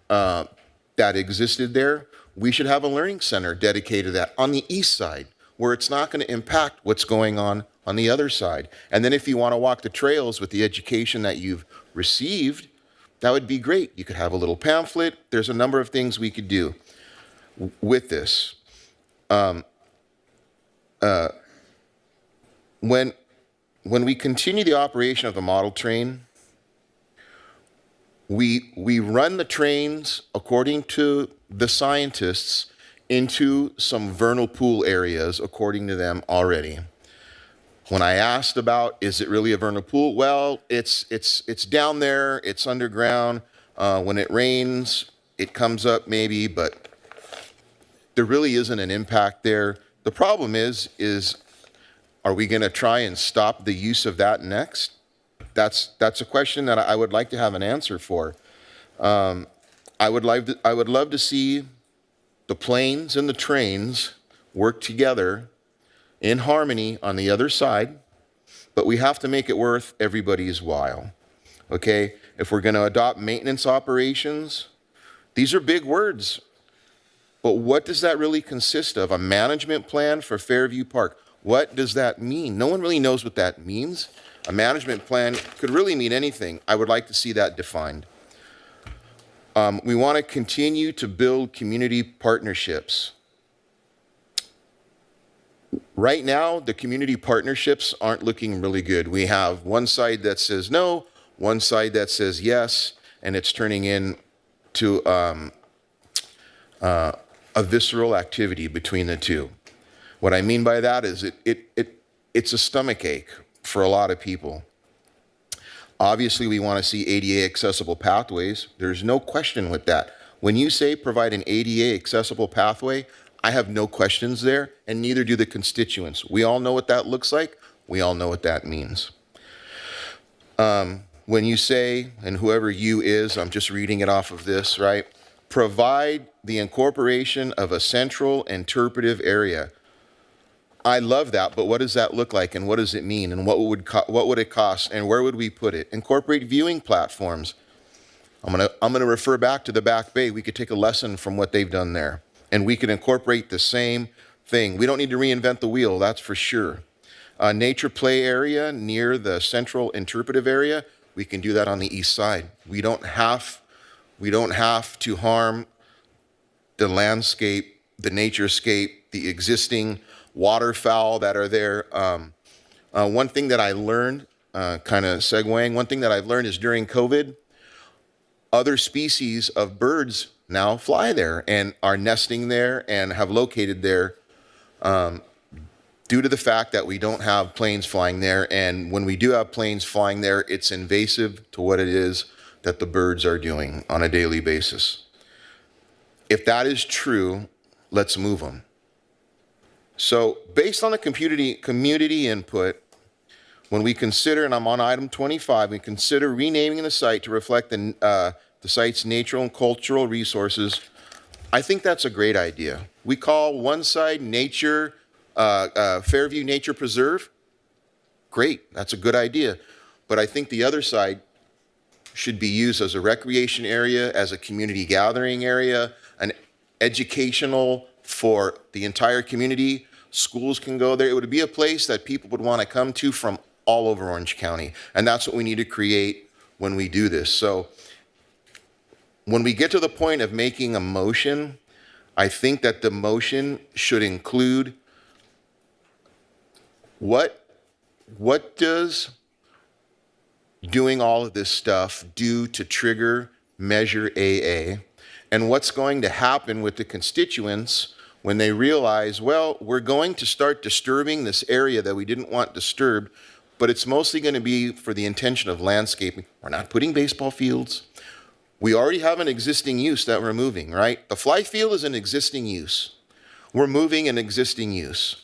that existed there. We should have a learning center dedicated to that on the east side, where it's not going to impact what's going on the other side. And then if you want to walk the trails with the education that you've received, that would be great. You could have a little pamphlet. There's a number of things we could do with this. When when we continue the operation of the model train, we run the trains according to the scientists into some vernal pool areas according to them already. When I asked about, is it really a vernal pool? Well, it's down there, it's underground. When it rains, it comes up maybe, but there really isn't an impact there. The problem is are we going to try and stop the use of that next? That's a question that I would like to have an answer for. I would love to see the planes and the trains work together in harmony on the other side, but we have to make it worth everybody's while. Okay? If we're going to adopt maintenance operations, these are big words. But what does that really consist of? A management plan for Fairview Park. What does that mean? No one really knows what that means. A management plan could really mean anything. I would like to see that defined. We want to continue to build community partnerships. Right now, the community partnerships aren't looking really good. We have one side that says no, one side that says yes, and it's turning into a visceral activity between the two. What I mean by that is it's a stomach ache for a lot of people. Obviously, we want to see ADA accessible pathways. There's no question with that. When you say provide an ADA accessible pathway, I have no questions there, and neither do the constituents. We all know what that looks like. We all know what that means. When you say, and whoever you is, I'm just reading it off of this, right? Provide the incorporation of a central interpretive area. I love that, but what does that look like, and what does it mean, and what would it cost, and where would we put it? Incorporate viewing platforms. I'm gonna refer back to the Back Bay. We could take a lesson from what they've done there, and we could incorporate the same thing. We don't need to reinvent the wheel, that's for sure. Nature play area near the central interpretive area, we can do that on the east side. We don't have to harm the landscape, the naturescape, the existing waterfowl that are there. One thing that I learned, kind of segueing, one thing that I've learned is during COVID, other species of birds now fly there and are nesting there and have located there due to the fact that we don't have planes flying there. And when we do have planes flying there, it's invasive to what it is that the birds are doing on a daily basis. If that is true, let's move them. So based on the community input, when we consider, and I'm on item 25, we consider renaming the site to reflect the site's natural and cultural resources. I think that's a great idea. We call one side nature, Fairview Nature Preserve. Great, that's a good idea. But I think the other side should be used as a recreation area, as a community gathering area, an educational for the entire community. Schools can go there. It would be a place that people would want to come to from all over Orange County. And that's what we need to create when we do this. So when we get to the point of making a motion, I think that the motion should include what does doing all of this stuff do to trigger Measure AA? And what's going to happen with the constituents when they realize, well, we're going to start disturbing this area that we didn't want disturbed, but it's mostly going to be for the intention of landscaping. We're not putting baseball fields. We already have an existing use that we're moving, right? The fly field is an existing use. We're moving an existing use.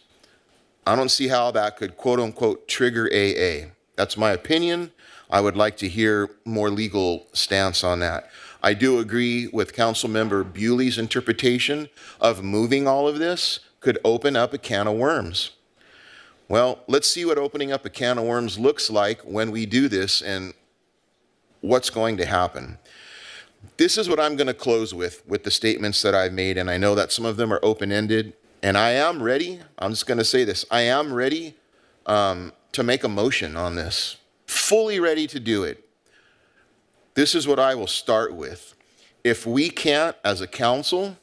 I don't see how that could, quote unquote, trigger AA. That's my opinion. I would like to hear more legal stance on that. I do agree with Councilmember Bewley's interpretation of moving all of this could open up a can of worms. Well, let's see what opening up a can of worms looks like when we do this and what's going to happen. This is what I'm going to close with the statements that I've made, and I know that some of them are open-ended, and I am ready, I'm just going to say this, I am ready to make a motion on this, fully ready to do it. This is what I will start with. If we can't, as a council,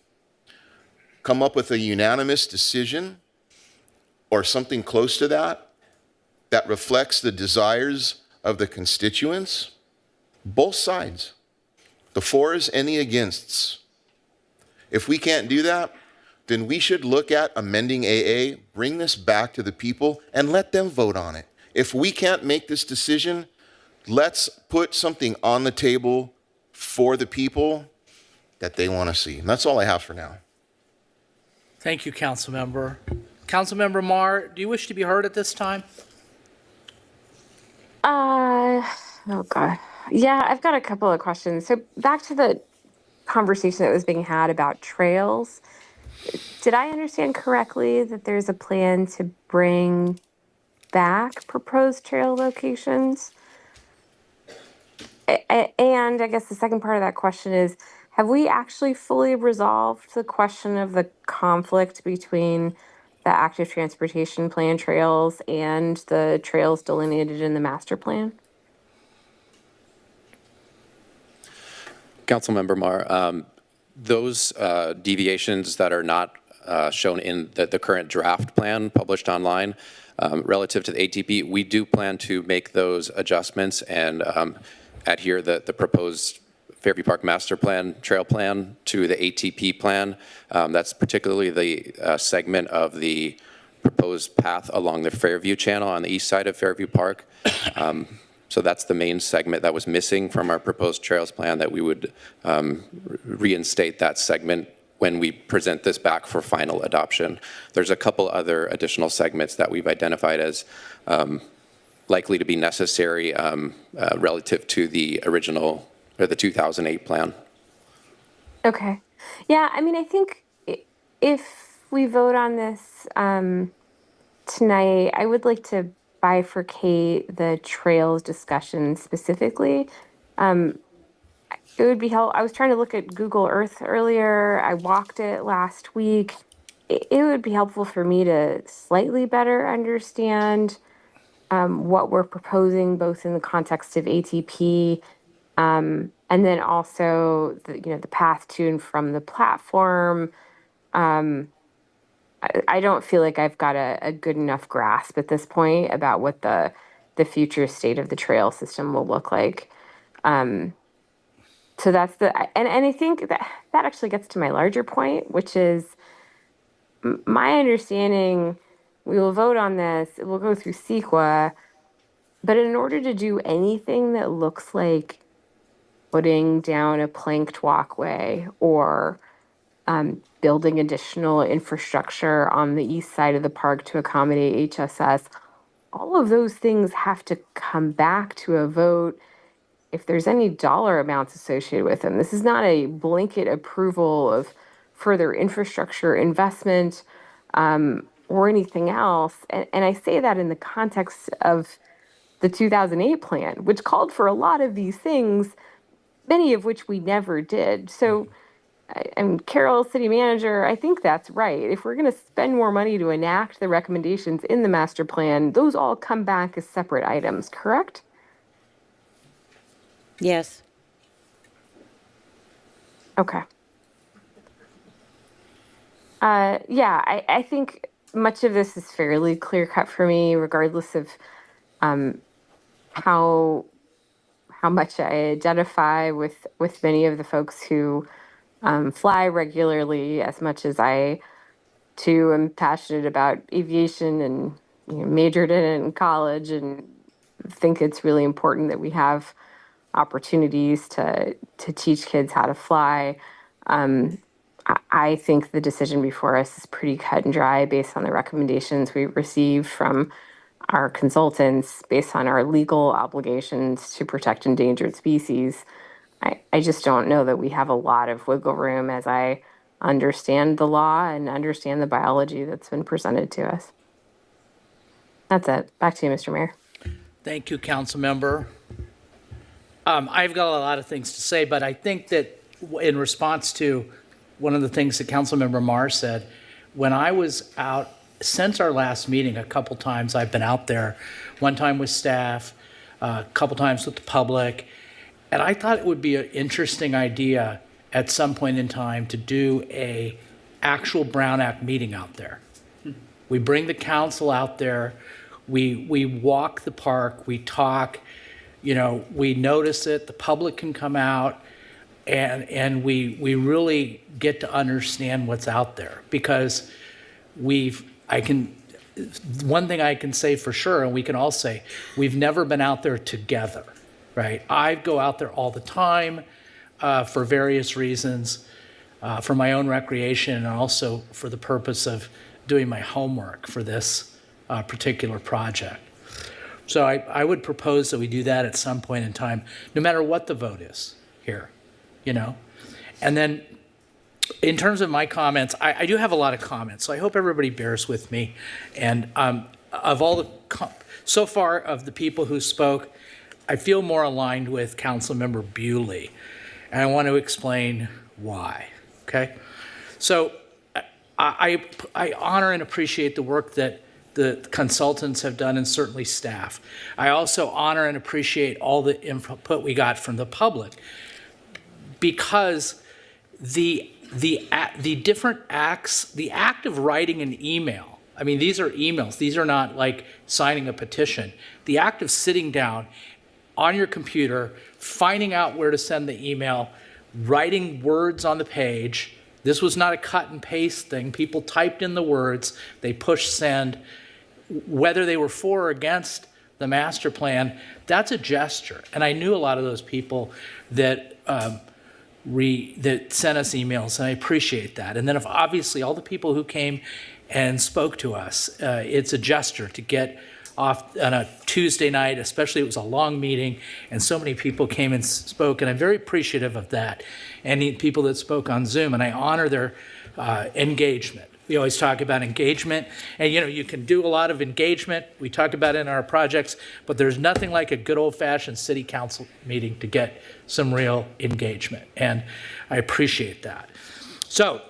come up with a unanimous decision or something close to that, that reflects the desires of the constituents, both sides, the fors and the againsts. If we can't do that, then we should look at amending AA, bring this back to the people, and let them vote on it. If we can't make this decision, let's put something on the table for the people that they want to see. And that's all I have for now. Thank you, Councilmember. Councilmember Marr, do you wish to be heard at this time? Oh God. Yeah, I've got a couple of questions. So back to the conversation that was being had about trails. Did I understand correctly that there's a plan to bring back proposed trail locations? And I guess the second part of that question is, have we actually fully resolved the question of the conflict between the active transportation plan trails and the trails delineated in the master plan? Councilmember Marr, those deviations that are not shown in the current draft plan published online relative to the ATP, we do plan to make those adjustments and adhere the proposed Fairview Park Master Plan, Trail Plan to the ATP plan. That's particularly the segment of the proposed path along the Fairview Channel on the east side of Fairview Park. So that's the main segment that was missing from our proposed trails plan, that we would reinstate that segment when we present this back for final adoption. There's a couple other additional segments that we've identified as likely to be necessary relative to the original, or the 2008 plan. Okay. Yeah, I mean, I think if we vote on this tonight, I would like to bifurcate the trails discussion specifically. It would be helpful. I was trying to look at Google Earth earlier. I walked it last week. It would be helpful for me to slightly better understand what we're proposing, both in the context of ATP and then also the path to and from the platform. I don't feel like I've got a good enough grasp at this point about what the future state of the trail system will look like. So that's and I think that actually gets to my larger point, which is my understanding. We will vote on this. It will go through CEQA, but in order to do anything that looks like putting down a planked walkway or building additional infrastructure on the east side of the park to accommodate HSS, all of those things have to come back to a vote if there's any dollar amounts associated with them. This is not a blanket approval of further infrastructure investment or anything else. And I say that in the context of the 2008 plan, which called for a lot of these things, many of which we never did. So I'm Carol, city manager, I think that's right. If we're going to spend more money to enact the recommendations in the master plan, those all come back as separate items, correct? Yes. Okay. Yeah, I think much of this is fairly clear cut for me, regardless of how much I identify with many of the folks who fly regularly, as much as I too am passionate about aviation and majored in it in college, and think it's really important that we have opportunities to teach kids how to fly. I think the decision before us is pretty cut and dry based on the recommendations we received from our consultants, based on our legal obligations to protect endangered species. I just don't know that we have a lot of wiggle room as I understand the law and understand the biology that's been presented to us. That's it. Back to you, Mr. Mayor. Thank you, Councilmember. I've got a lot of things to say, but I think that in response to one of the things that Councilmember Marr said, when I was out, since our last meeting, a couple times I've been out there, one time with staff, a couple times with the public, and I thought it would be an interesting idea at some point in time to do a actual Brown Act meeting out there. We bring the council out there, We walk the park, we talk, we notice it, the public can come out, and we really get to understand what's out there, because one thing I can say for sure, and we can all say, we've never been out there together, right? I go out there all the time for various reasons, for my own recreation, and also for the purpose of doing my homework for this particular project. So I would propose that we do that at some point in time, no matter what the vote is here, And then in terms of my comments, I do have a lot of comments, so I hope everybody bears with me. And so far of the people who spoke, I feel more aligned with Councilmember Bewley, and I want to explain why, okay? So I honor and appreciate the work that the consultants have done, and certainly staff. I also honor and appreciate all the input we got from the public, because the different acts, the act of writing an email, I mean, these are emails, these are not like signing a petition. The act of sitting down on your computer, finding out where to send the email, writing words on the page. This was not a cut and paste thing. People typed in the words, they pushed send. Whether they were for or against the master plan, that's a gesture. And I knew a lot of those people that that sent us emails, and I appreciate that. And then obviously all the people who came and spoke to us, it's a gesture to get off on a Tuesday night, especially it was a long meeting, and so many people came and spoke, and I'm very appreciative of that. And the people that spoke on Zoom, and I honor their engagement. We always talk about engagement, and you can do a lot of engagement. We talk about it in our projects, but there's nothing like a good old-fashioned city council meeting to get some real engagement, and I appreciate that. So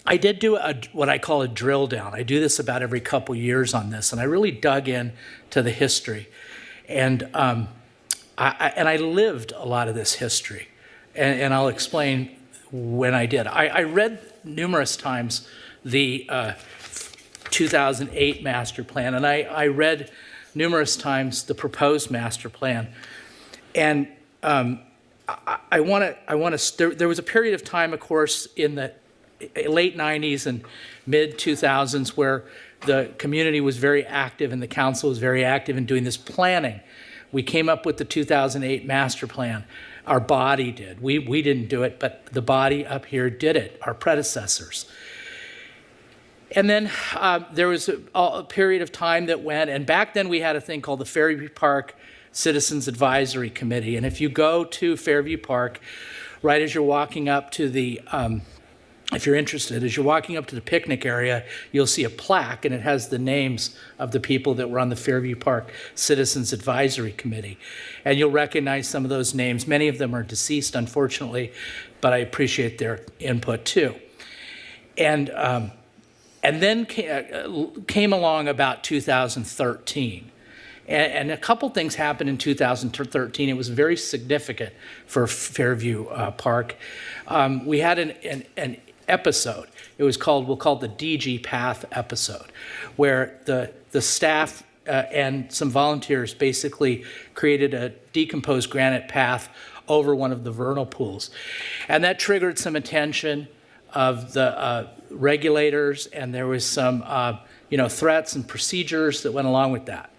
I did do what I call a drill down. I do this about every couple years on this, and I really dug in to the history, and I lived a lot of this history, and I'll explain when I did. I read numerous times the 2008 master plan, and I read numerous times the proposed master plan, and I want to. There was a period of time, of course, in the late 90s and mid 2000s where the community was very active and the council was very active in doing this planning. We came up with the 2008 master plan. Our body did. We didn't do it, but the body up here did it, our predecessors. And then there was a period of time that went, and back then we had a thing called the Fairview Park Citizens Advisory Committee. And if you go to Fairview Park, right as you're walking up to the, if you're interested, as you're walking up to the picnic area, you'll see a plaque, and it has the names of the people that were on the Fairview Park Citizens Advisory Committee. And you'll recognize some of those names. Many of them are deceased, unfortunately, but I appreciate their input too. And then came along about 2013. And a couple things happened in 2013. It was very significant for Fairview Park. We had an episode. It was called, we'll call it the DG Path episode, where the staff and some volunteers basically created a decomposed granite path over one of the vernal pools. And that triggered some attention of the regulators, and there was some threats and procedures that went along with that.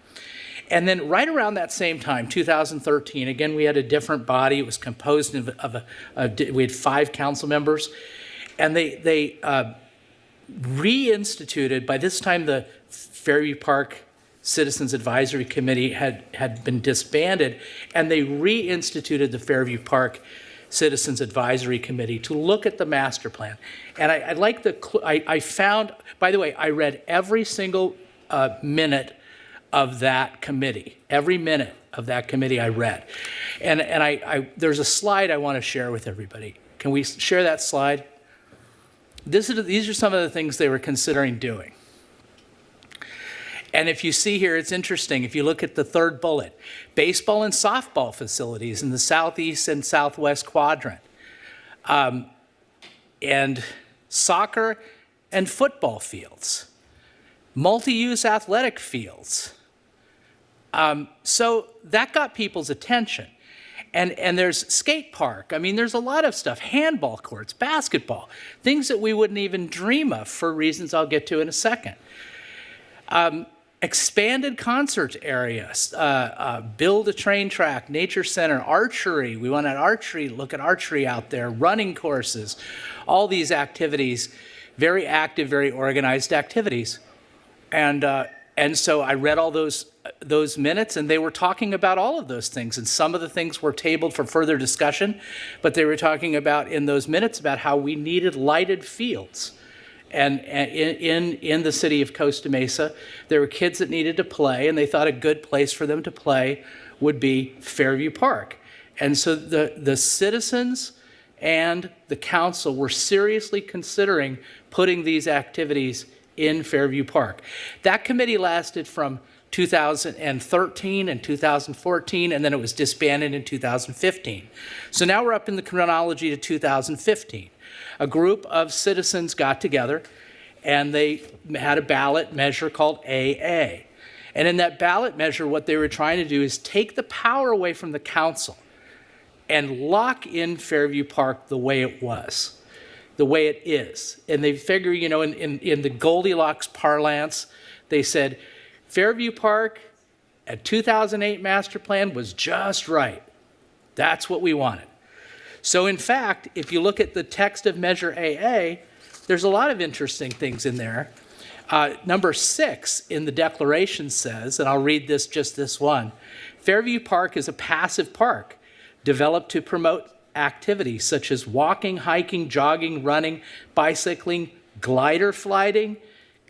And then right around that same time, 2013, again, we had a different body. It was composed we had 5 council members, and they reinstituted, by this time the Fairview Park Citizens Advisory Committee had been disbanded, and they reinstituted the Fairview Park Citizens Advisory Committee to look at the master plan. And I found, by the way, I read every single minute of that committee. Every minute of that committee I read. And there's a slide I want to share with everybody. Can we share that slide? These are some of the things they were considering doing. And if you see here, it's interesting. If you look at the third bullet, baseball and softball facilities in the southeast and southwest quadrant, and soccer and football fields, multi-use athletic fields, So that got people's attention. And there's skate park. I mean, there's a lot of stuff, handball courts, basketball, things that we wouldn't even dream of for reasons I'll get to in a second. Expanded concert areas, build a train track, nature center, archery. We want an archery, look at archery out there, running courses, all these activities, very active, very organized activities. And so I read all those minutes, and they were talking about all of those things. And some of the things were tabled for further discussion, but they were talking about in those minutes about how we needed lighted fields. And in the city of Costa Mesa, there were kids that needed to play, and they thought a good place for them to play would be Fairview Park. And so the citizens and the council were seriously considering putting these activities in Fairview Park. That committee lasted from 2013 and 2014, and then it was disbanded in 2015. So now we're up in the chronology to 2015. A group of citizens got together, and they had a ballot measure called AA. And in that ballot measure, what they were trying to do is take the power away from the council and lock in Fairview Park the way it was, the way it is. And they figure, you know, in the Goldilocks parlance, they said, Fairview Park at 2008 master plan was just right. That's what we wanted. So in fact, if you look at the text of Measure AA, there's a lot of interesting things in there. Number 6 in the declaration says, and I'll read this one, Fairview Park is a passive park developed to promote activities such as walking, hiking, jogging, running, bicycling, glider flying,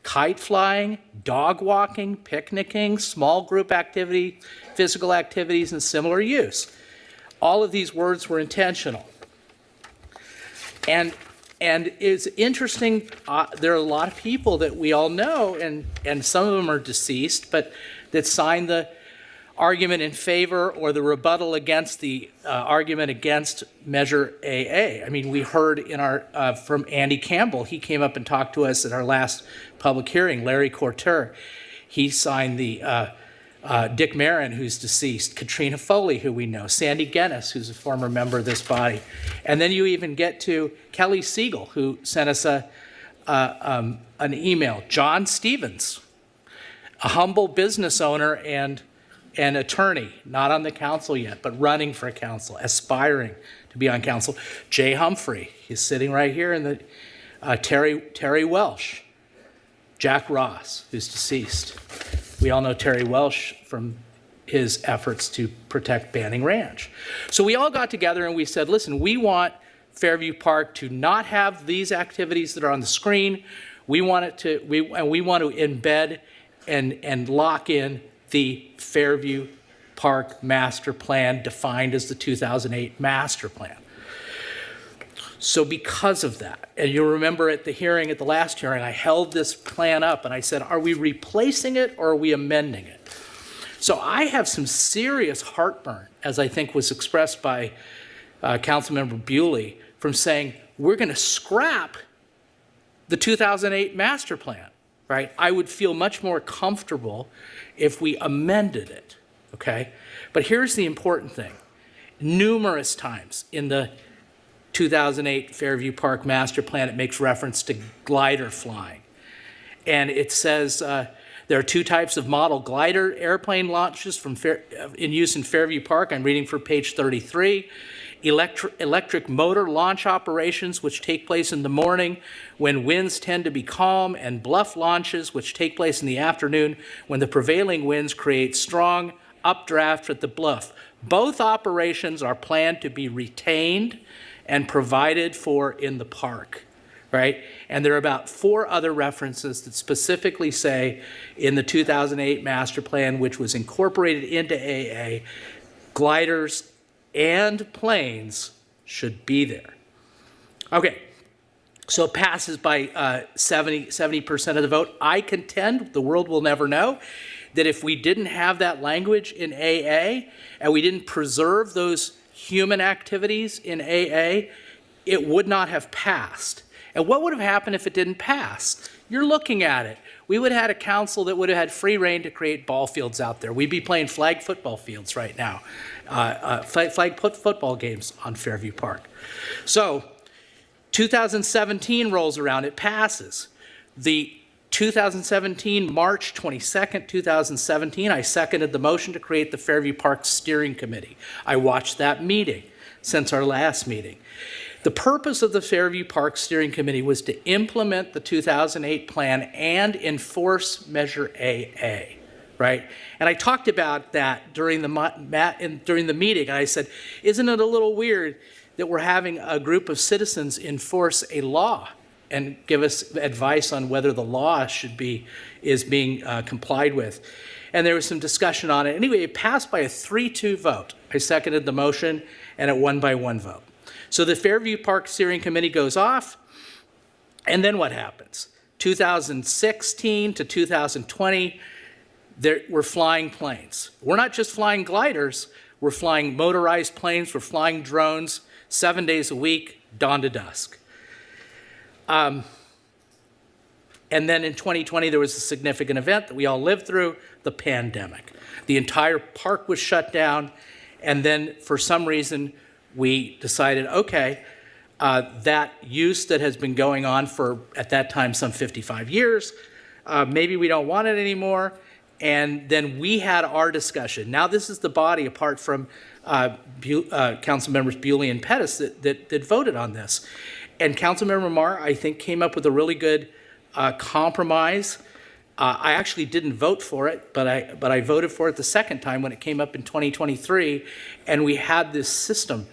kite flying, dog walking, picnicking, small group activity, physical activities, and similar use. All of these words were intentional. And it's interesting, there are a lot of people that we all know, and some of them are deceased, but that signed the argument in favor or the rebuttal against the argument against Measure AA. I mean, we heard in our from Andy Campbell. He came up and talked to us at our last public hearing. Larry Courteur, he signed the Dick Marin, who's deceased, Katrina Foley, who we know, Sandy Guinness, who's a former member of this body. And then you even get to Kelly Siegel, who sent us an email. John Stevens, a humble business owner and an attorney, not on the council yet, but running for council, aspiring to be on council. Jay Humphrey, he's sitting right here, in the Terry Welsh, Jack Ross, who's deceased. We all know Terry Welsh from his efforts to protect Banning Ranch. So we all got together and we said, listen, we want Fairview Park to not have these activities that are on the screen. We want it to, we want to embed and lock in the Fairview Park Master Plan defined as the 2008 Master Plan. So because of that, and you'll remember at the hearing, at the last hearing, I held this plan up and I said, are we replacing it or are we amending it? So I have some serious heartburn, as I think was expressed by Councilmember Bewley, from saying we're going to scrap the 2008 Master Plan, right? I would feel much more comfortable if we amended it, okay? But here's the important thing. Numerous times in the 2008 Fairview Park Master Plan, it makes reference to glider flying. And it says there are 2 types of model glider airplane launches in use in Fairview Park. I'm reading for page 33. Electric motor launch operations, which take place in the morning when winds tend to be calm, and bluff launches, which take place in the afternoon when the prevailing winds create strong updraft at the bluff. Both operations are planned to be retained and provided for in the park, right? And there are about 4 other references that specifically say in the 2008 Master Plan, which was incorporated into AA, gliders and planes should be there. Okay, so it passes by 70% of the vote. I contend, the world will never know, that if we didn't have that language in AA and we didn't preserve those human activities in AA, it would not have passed. And what would have happened if it didn't pass? You're looking at it. we would have had a council that would have had free reign to create ball fields out there. We'd be playing flag football fields right now, flag football games on Fairview Park. So 2017 rolls around, it passes. The 2017, March 22nd, 2017, I seconded the motion to create the Fairview Park Steering Committee. I watched that meeting since our last meeting. The purpose of the Fairview Park Steering Committee was to implement the 2008 plan and enforce Measure AA, right? And I talked about that during the meeting, and I said, isn't it a little weird that we're having a group of citizens enforce a law and give us advice on whether the law is being complied with? And there was some discussion on it. Anyway, it passed by a 3-2 vote. I seconded the motion, and it won by 1 vote. So the Fairview Park Steering Committee goes off, and then what happens? 2016 to 2020, we're flying planes. We're not just flying gliders, we're flying motorized planes, we're flying drones 7 days a week, dawn to dusk. And then in 2020, there was a significant event that we all lived through, the pandemic. The entire park was shut down, and then for some reason, we decided, okay, that use that has been going on for, at that time, some 55 years, maybe we don't want it anymore. And then we had our discussion. Now this is the body, apart from Council Members Bewley and Pettis, that voted on this. And Councilmember Marr, I think, came up with a really good compromise. I actually didn't vote for it, but I voted for it the second time when it came up in 2023, and we had this system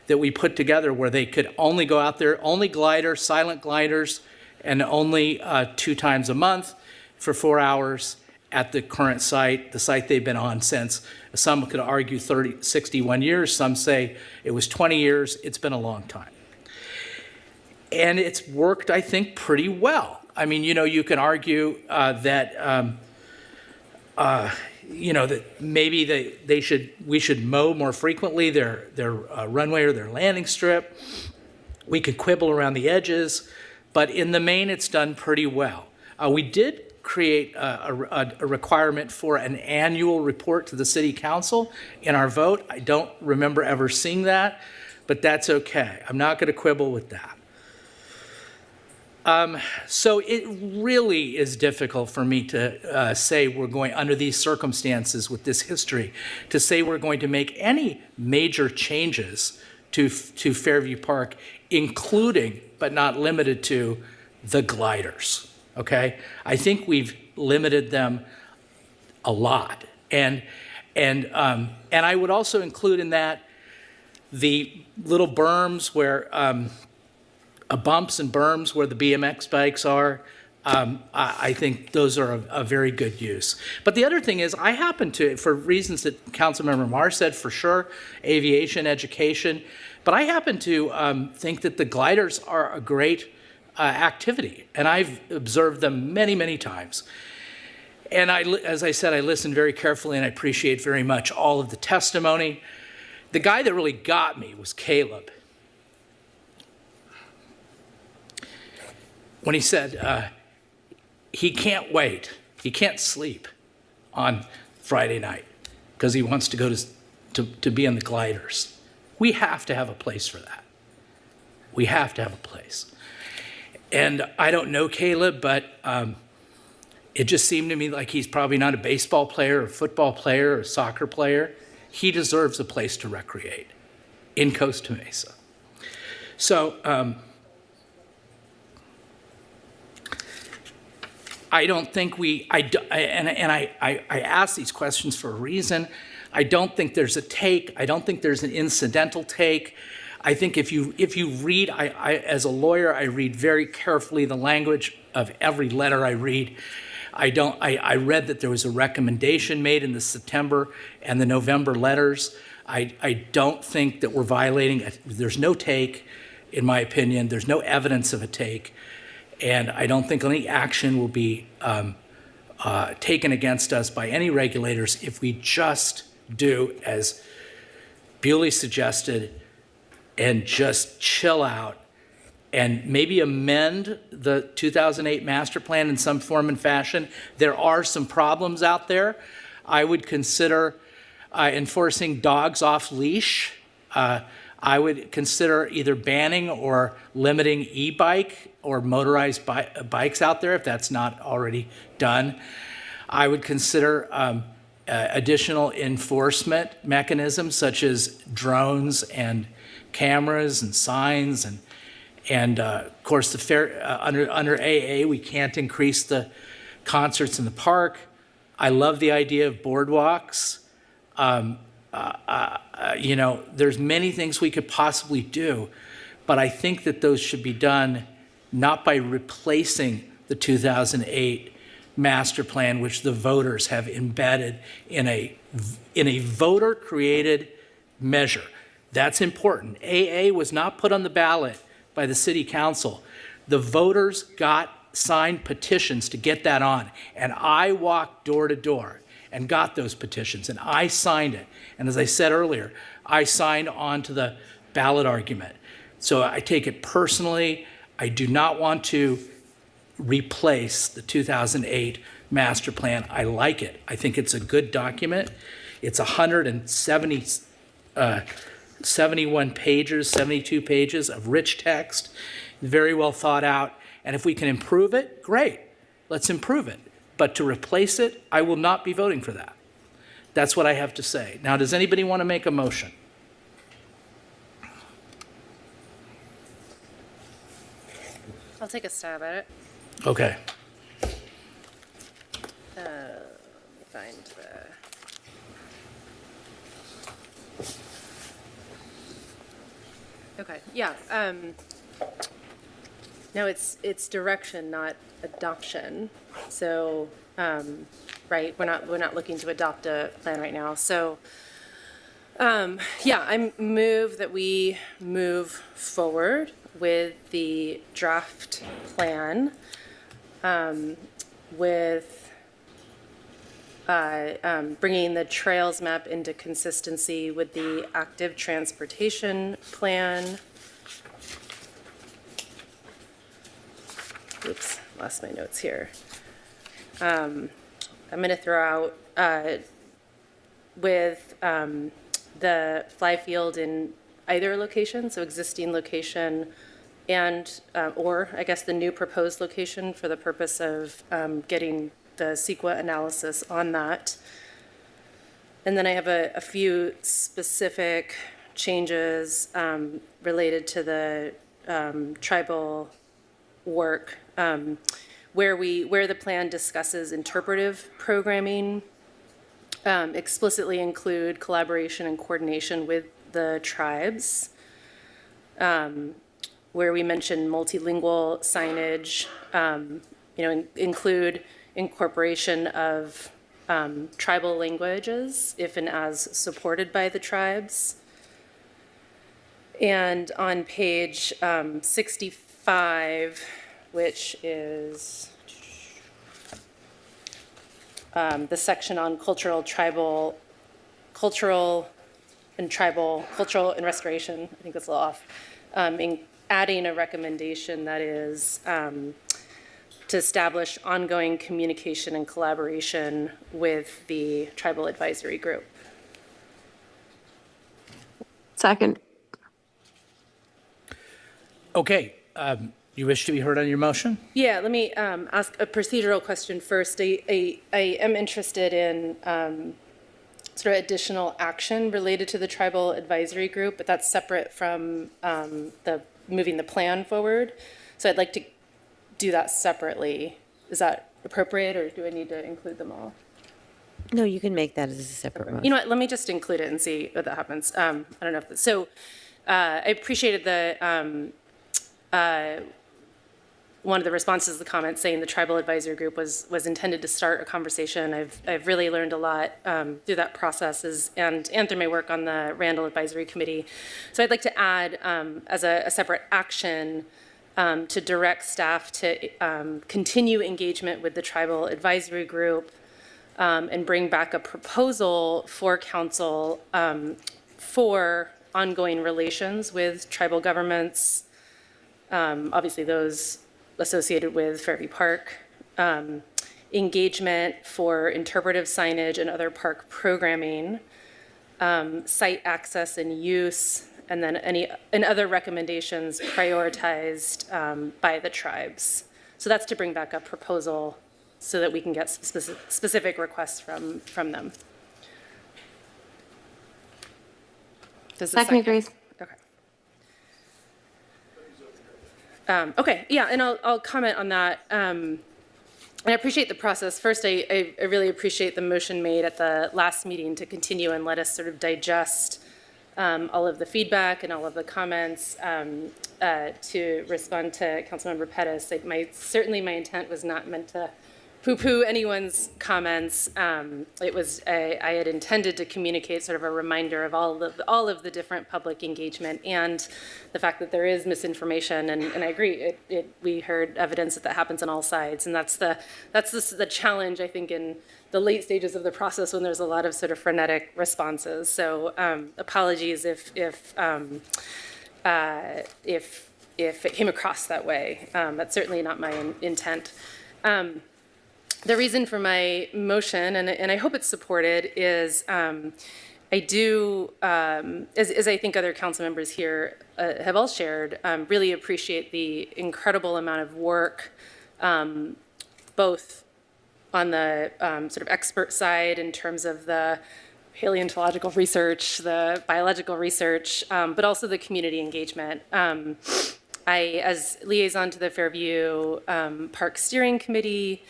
that we put together where they could only go out there, only gliders, silent gliders, and only 2 times a month for 4 hours at the current site, the site they've been on since. Some could argue 61 years, some say it was 20 years. It's been a long time. And it's worked, I think, pretty well. I mean, you can argue that, that maybe we should mow more frequently their runway or their landing strip. We could quibble around the edges, but in the main, it's done pretty well. We did create a requirement for an annual report to the City Council in our vote. I don't remember ever seeing that, but that's okay. I'm not going to quibble with that. So it really is difficult for me to say we're going, under these circumstances with this history, to say we're going to make any major changes to Fairview Park, including, but not limited to, the gliders, okay? I think we've limited them a lot. And I would also include in that the little berms where, bumps and berms where the BMX bikes are. I think those are a very good use. But the other thing is, I happen to, for reasons that Councilmember Marr said, for sure, aviation, education, but I happen to think that the gliders are a great activity, and I've observed them many, many times. And as I said, I listened very carefully, and I appreciate very much all of the testimony. The guy that really got me was Caleb. When he said he can't wait, he can't sleep on Friday night because he wants to go to be on the gliders. We have to have a place for that. We have to have a place. And I don't know Caleb, but it just seemed to me like he's probably not a baseball player or football player or soccer player. He deserves a place to recreate in Costa Mesa. So, I don't think I ask these questions for a reason. I don't think there's a take. I don't think there's an incidental take. I think if you read, as a lawyer, I read very carefully the language of every letter I read. I read that there was a recommendation made in the September and the November letters. I don't think that we're violating. There's no take, in my opinion. There's no evidence of a take. And I don't think any action will be taken against us by any regulators if we just do as Bewley suggested and just chill out and maybe amend the 2008 master plan in some form and fashion. There are some problems out there. I would consider enforcing dogs off leash. I would consider either banning or limiting e-bike or motorized bikes out there if that's not already done. I would consider additional enforcement mechanisms such as drones and cameras and signs and of course under AA we can't increase the concerts in the park. I love the idea of boardwalks. You know, there's many things we could possibly do, but I think that those should be done not by replacing the 2008 master plan, which the voters have embedded in a voter-created measure. That's important. AA was not put on the ballot by the city council. The voters signed petitions to get that on, and I walked door to door and got those petitions, and I signed it. And as I said earlier, I signed on to the ballot argument. So I take it personally. I do not want to replace the 2008 master plan. I like it. I think it's a good document. It's 171 pages, 72 pages of rich text, very well thought out. And if we can improve it, great. Let's improve it. But to replace it, I will not be voting for that. That's what I have to say. Now, does anybody want to make a motion? I'll take a stab at it. Okay. Let me find the. Okay. Yeah. No, it's direction, not adoption. So, right, we're not looking to adopt a plan right now. So, yeah, I move that we move forward with the draft plan, with bringing the trails map into consistency with the active transportation plan. Oops, lost my notes here. I'm going to throw out with the fly field in either location, so existing location and or I guess the new proposed location for the purpose of getting the CEQA analysis on that. And then I have a few specific changes related to the tribal work where the plan discusses interpretive programming, explicitly include collaboration and coordination with the tribes, where we mention multilingual signage, include incorporation of tribal languages if and as supported by the tribes. And on page 65, which is the section on cultural and restoration, I think that's a little off, in adding a recommendation that is to establish ongoing communication and collaboration with the tribal advisory group. Second. Okay, you wish to be heard on your motion? Yeah, let me ask a procedural question first. I am interested in sort of additional action related to the tribal advisory group, but that's separate from the moving the plan forward. So I'd like to do that separately. Is that appropriate, or do I need to include them all? No, you can make that as a separate motion. You know what, let me just include it and see what that happens. I don't know if, so I appreciated the, one of the responses to the comments saying the tribal advisory group was intended to start a conversation. I've really learned a lot through that process and through my work on the Randall Advisory Committee. So I'd like to add as a separate action to direct staff to continue engagement with the tribal advisory group and bring back a proposal for council for ongoing relations with tribal governments, obviously those associated with Fairview Park, engagement for interpretive signage and other park programming, site access and use, and then and other recommendations prioritized by the tribes. So that's to bring back a proposal so that we can get specific requests from them. Does the Second agrees. Okay. Okay, yeah, and I'll comment on that. And I appreciate the process. First, I really appreciate the motion made at the last meeting to continue and let us sort of digest all of the feedback and all of the comments to respond to Councilmember Pettis. Certainly my intent was not meant to poo-poo anyone's comments. It was I had intended to communicate sort of a reminder of all of the different public engagement and the fact that there is misinformation. And I agree. We heard evidence that happens on all sides, and that's the challenge, I think, in the late stages of the process when there's a lot of sort of frenetic responses. So apologies if it came across that way. That's certainly not my intent. The reason for my motion, and I hope it's supported, is I do, as I think other council members here have all shared, really appreciate the incredible amount of work, both on the sort of expert side in terms of the paleontological research, the biological research, but also the community engagement. As liaison to the Fairview Park Steering Committee,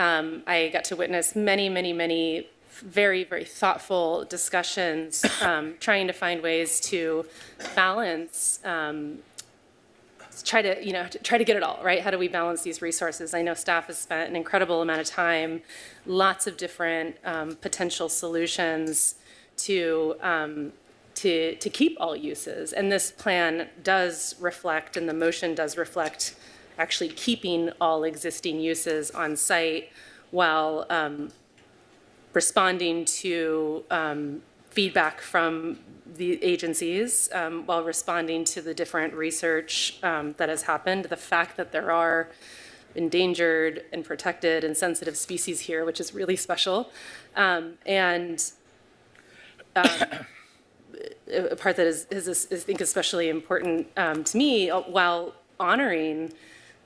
I got to witness many very, very thoughtful discussions, trying to find ways to balance, try to get it all, right? How do we balance these resources? I know staff has spent an incredible amount of time, lots of different potential solutions to keep all uses. And this plan does reflect, and the motion does reflect, actually keeping all existing uses on site while responding to feedback from the agencies, while responding to the different research that has happened. The fact that there are endangered and protected and sensitive species here, which is really special. And a part that is I think especially important to me, while honoring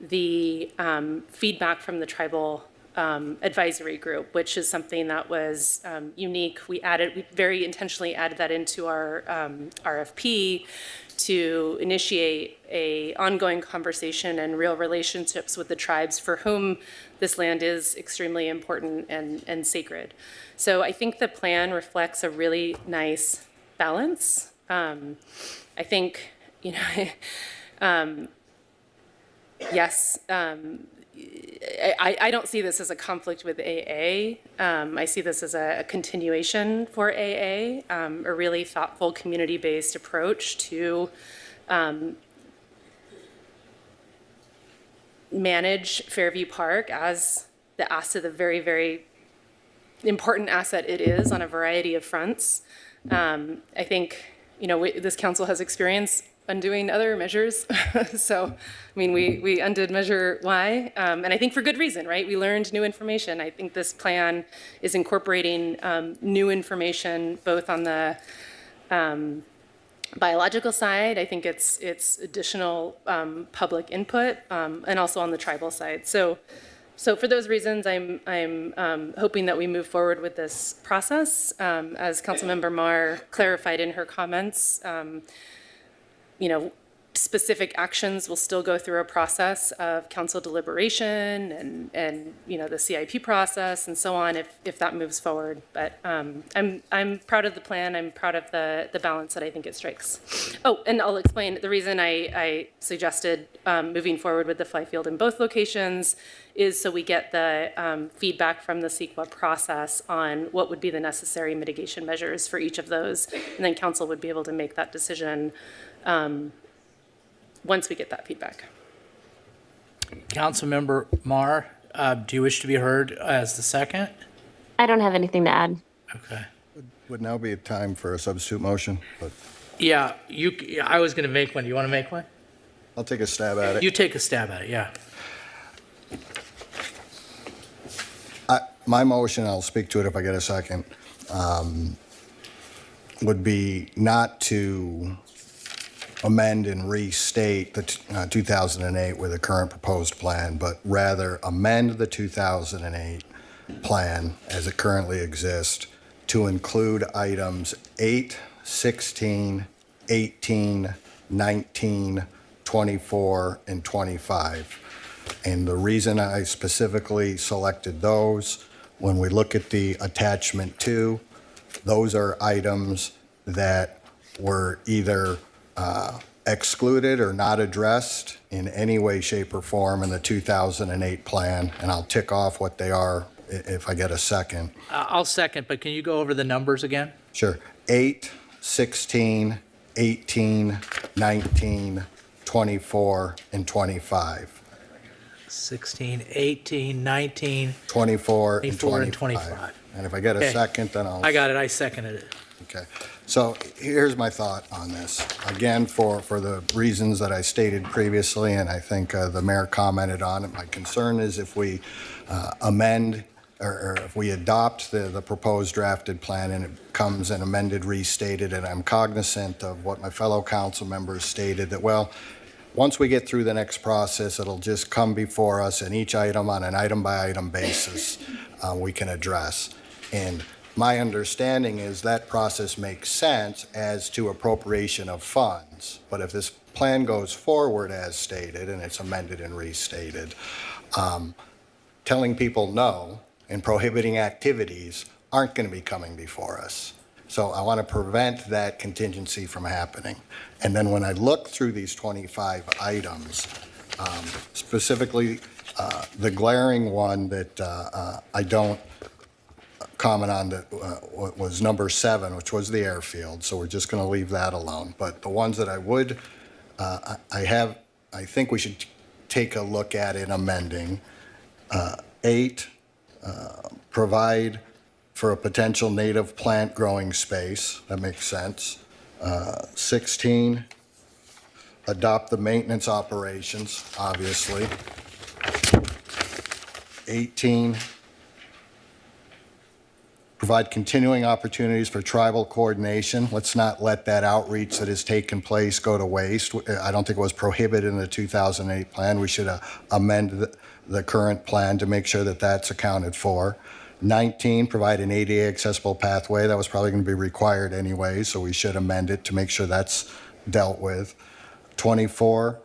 the feedback from the tribal advisory group, which is something that was unique. We very intentionally added that into our RFP to initiate a ongoing conversation and real relationships with the tribes for whom this land is extremely important and sacred. So I think the plan reflects a really nice balance. I think, yes, I don't see this as a conflict with AA. I see this as a continuation for AA, a really thoughtful community-based approach to manage Fairview Park as the asset, the very, very important asset it is on a variety of fronts. I think, this council has experience undoing other measures. So, I mean, we undid Measure Y, and I think for good reason, right? We learned new information. I think this plan is incorporating new information both on the biological side. I think it's additional public input, and also on the tribal side. So for those reasons, I'm hoping that we move forward with this process. As Councilmember Marr clarified in her comments, specific actions will still go through a process of council deliberation and the CIP process and so on if that moves forward. But I'm proud of the plan. I'm proud of the balance that I think it strikes. Oh, and I'll explain the reason I suggested moving forward with the fly field in both locations is so we get the feedback from the CEQA process on what would be the necessary mitigation measures for each of those, and then council would be able to make that decision once we get that feedback. Councilmember Marr, do you wish to be heard as the second? I don't have anything to add. Okay. Would now be a time for a substitute motion, but Yeah, I was going to make one. Do you want to make one? I'll take a stab at it. You take a stab at it, yeah. My motion, I'll speak to it if I get a second, would be not to amend and restate the 2008 with the current proposed plan, but rather amend the 2008 plan as it currently exists to include items 8, 16, 18, 19, 24, and 25. And the reason I specifically selected those, when we look at the attachment 2, those are items that were either excluded or not addressed in any way, shape, or form in the 2008 plan, and I'll tick off what they are if I get a second. I'll second, but can you go over the numbers again? Sure. 8, 16, 18, 19, 24, and 25. 16, 18, 19, 24, and 24, 25. and 25. And if I get a Okay. second, then I'll... I got it, I seconded it. Okay, so here's my thought on this. Again, for the reasons that I stated previously, and I think the mayor commented on it, my concern is if we amend or if we adopt the proposed drafted plan and it comes an amended, restated, and I'm cognizant of what my fellow council members stated, that, well, once we get through the next process, it'll just come before us and each item on an item-by-item basis we can address. And my understanding is that process makes sense as to appropriation of funds. But if this plan goes forward as stated and it's amended and restated, telling people no and prohibiting activities aren't going to be coming before us. So I want to prevent that contingency from happening. And then when I look through these 25 items, specifically the glaring one that I don't comment on that was number 7, which was the airfield. So we're just going to leave that alone. But the ones that I would, I think we should take a look at in amending. 8, provide for a potential native plant growing space. That makes sense. 16, adopt the maintenance operations, obviously. 18, provide continuing opportunities for tribal coordination. Let's not let that outreach that has taken place go to waste. I don't think it was prohibited in the 2008 plan. We should amend the current plan to make sure that that's accounted for. 19, provide an ADA accessible pathway. That was probably going to be required anyway, so we should amend it to make sure that's dealt with. 24,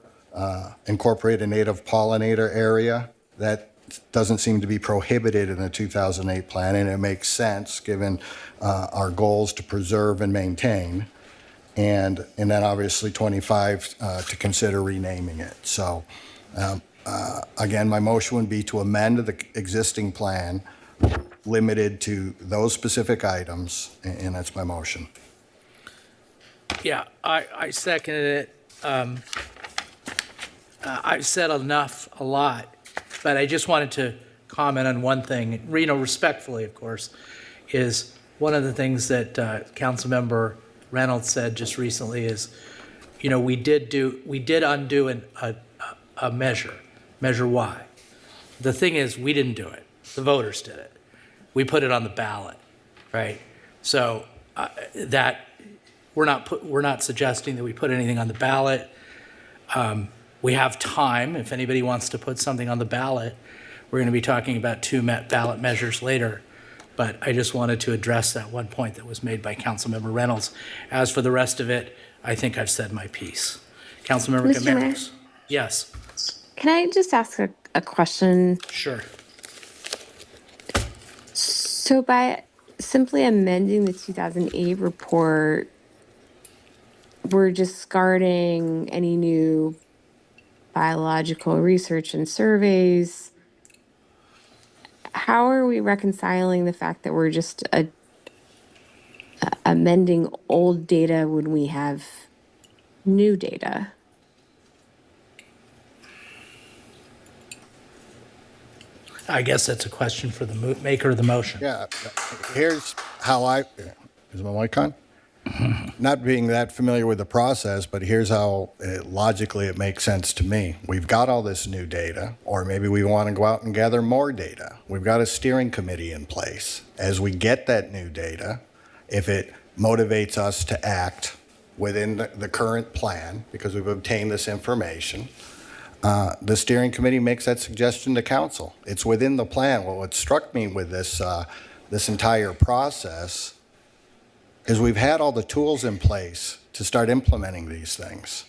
incorporate a native pollinator area. That doesn't seem to be prohibited in the 2008 plan, and it makes sense given our goals to preserve and maintain. And then obviously 25, to consider renaming it. So again, my motion would be to amend the existing plan limited to those specific items, and that's my motion. Yeah, I seconded it. I've said enough, a lot, but I just wanted to comment on one thing, respectfully, of course, is one of the things that Councilmember Reynolds said just recently is, we did undo a measure. Measure Y. The thing is, we didn't do it. The voters did it. We put it on the ballot, right? So that we're not suggesting that we put anything on the ballot. We have time. If anybody wants to put something on the ballot, we're going to be talking about 2 ballot measures later. But I just wanted to address that one point that was made by Councilmember Reynolds. As for the rest of it, I think I've said my piece. Councilmember Mr. Mayor? Camaros. Yes. Can I just ask a question? Sure. So by simply amending the 2008 report, we're discarding any new biological research and surveys. How are we reconciling the fact that we're just amending old data when we have new data? I guess that's a question for the maker of the motion. Yeah, here's how is my mic on? not being that familiar with the process, but here's how logically it makes sense to me. We've got all this new data, or maybe we want to go out and gather more data. We've got a steering committee in place. As we get that new data, if it motivates us to act within the current plan, because we've obtained this information, the steering committee makes that suggestion to council. It's within the plan. Well, what struck me with this, this entire process is we've had all the tools in place to start implementing these things.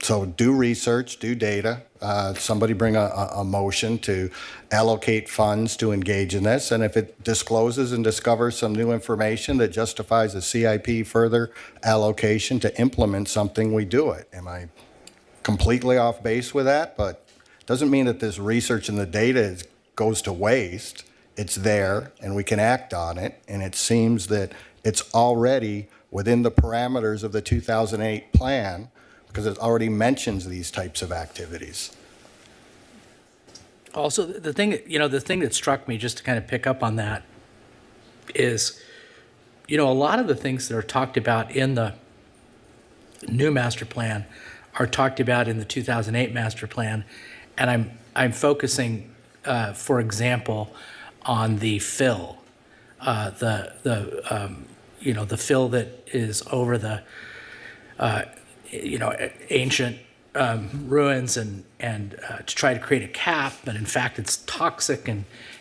So do research, do data. Somebody bring a motion to allocate funds to engage in this. And if it discloses and discovers some new information that justifies a CIP further allocation to implement something, we do it. Am I completely off base with that? But it doesn't mean that this research and the data goes to waste. It's there and we can act on it. And it seems that it's already within the parameters of the 2008 plan because it already mentions these types of activities. Also, the thing that struck me, just to kind of pick up on that, is, a lot of the things that are talked about in the new master plan are talked about in the 2008 master plan, and I'm focusing, for example, on the fill, the fill that is over the ancient ruins and to try to create a cap, but in fact it's toxic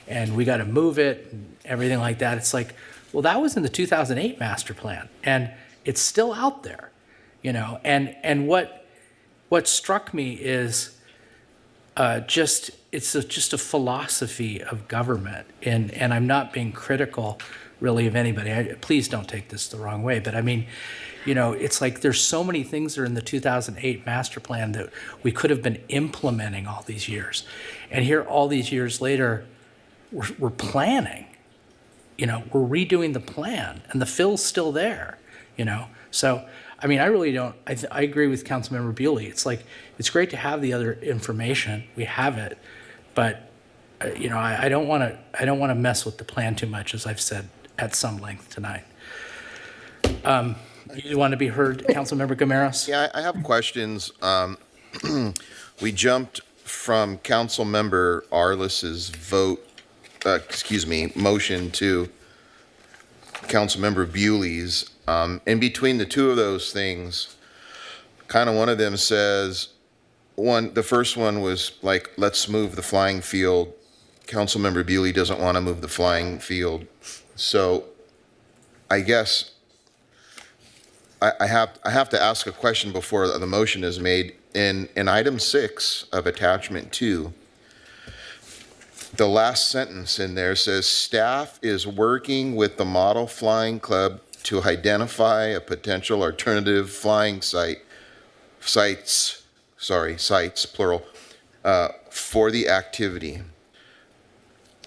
and we got to move it and everything like that. It's like, well, that was in the 2008 master plan and it's still out there, and what struck me is it's just a philosophy of government, and I'm not being critical really of anybody. Please don't take this the wrong way, but I mean, it's like there's so many things that are in the 2008 master plan that we could have been implementing all these years. And here, all these years later, we're planning, we're redoing the plan and the fill's still there, So, I mean, I really don't, I agree with Councilmember Bewley. It's like, it's great to have the other information. We have it, but, I don't want to mess with the plan too much, as I've said at some length tonight. You want to be heard, Councilmember Gameros? Yeah, I have questions. We jumped from Councilmember Arliss's motion to Councilmember Bewley's. In between the two of those things, kind of one of them says, the first one was like, let's move the flying field. Councilmember Bewley doesn't want to move the flying field. So I guess I have to ask a question before the motion is made. In item 6 of attachment 2, the last sentence in there says, staff is working with the Model Flying Club to identify a potential alternative flying sites, plural, for the activity.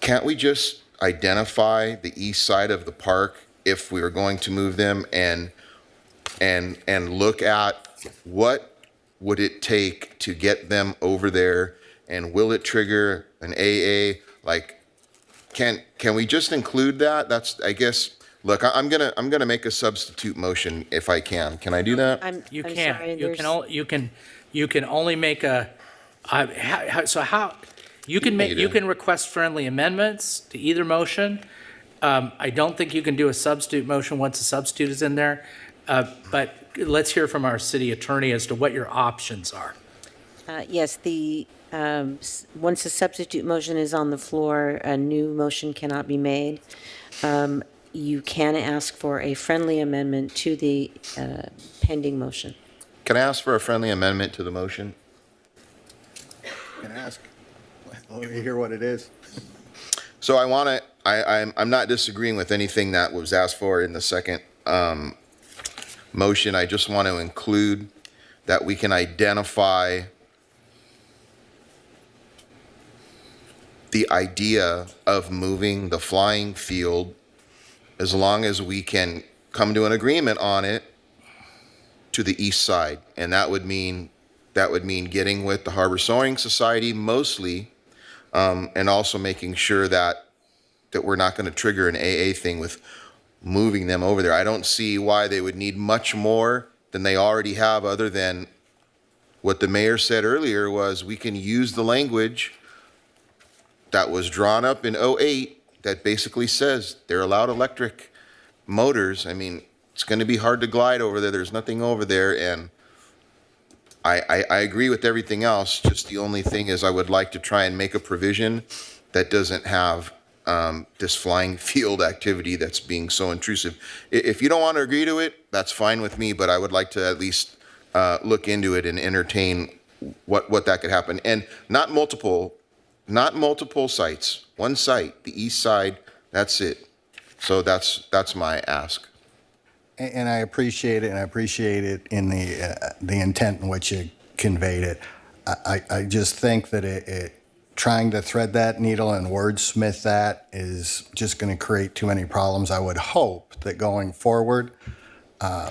Can't we just identify the east side of the park if we are going to move them and look at what would it take to get them over there, and will it trigger an AA? Like, can we just include that? That's, I guess. Look, I'm gonna make a substitute motion if I can. Can I do that? You I'm can't. sorry, You can only make a. You can request friendly amendments to either motion. I don't think you can do a substitute motion once a substitute is in there. But let's hear from our city attorney as to what your options are. Yes, once a substitute motion is on the floor, a new motion cannot be made. You can ask for a friendly amendment to the pending motion. Can I ask for a friendly amendment to the motion? Can I ask? Let me hear what it is. So I'm not disagreeing with anything that was asked for in the second motion. I just want to include that we can identify the idea of moving the flying field as long as we can come to an agreement on it to the east side. And that would mean getting with the Harbor Soaring Society mostly, and also making sure that we're not going to trigger an AA thing with moving them over there. I don't see why they would need much more than they already have, other than what the mayor said earlier was we can use the language that was drawn up in '08 that basically says they're allowed electric motors. I mean, it's going to be hard to glide over there. There's nothing over there. And I agree with everything else. Just the only thing is I would like to try and make a provision that doesn't have this flying field activity that's being so intrusive. If you don't want to agree to it, that's fine with me, but I would like to at least look into it and entertain what that could happen. And not multiple sites, one site, the east side, that's it. So that's my ask. And I appreciate it, and I appreciate it in the intent in which you conveyed it. I just think that it trying to thread that needle and wordsmith that is just going to create too many problems. I would hope that going forward,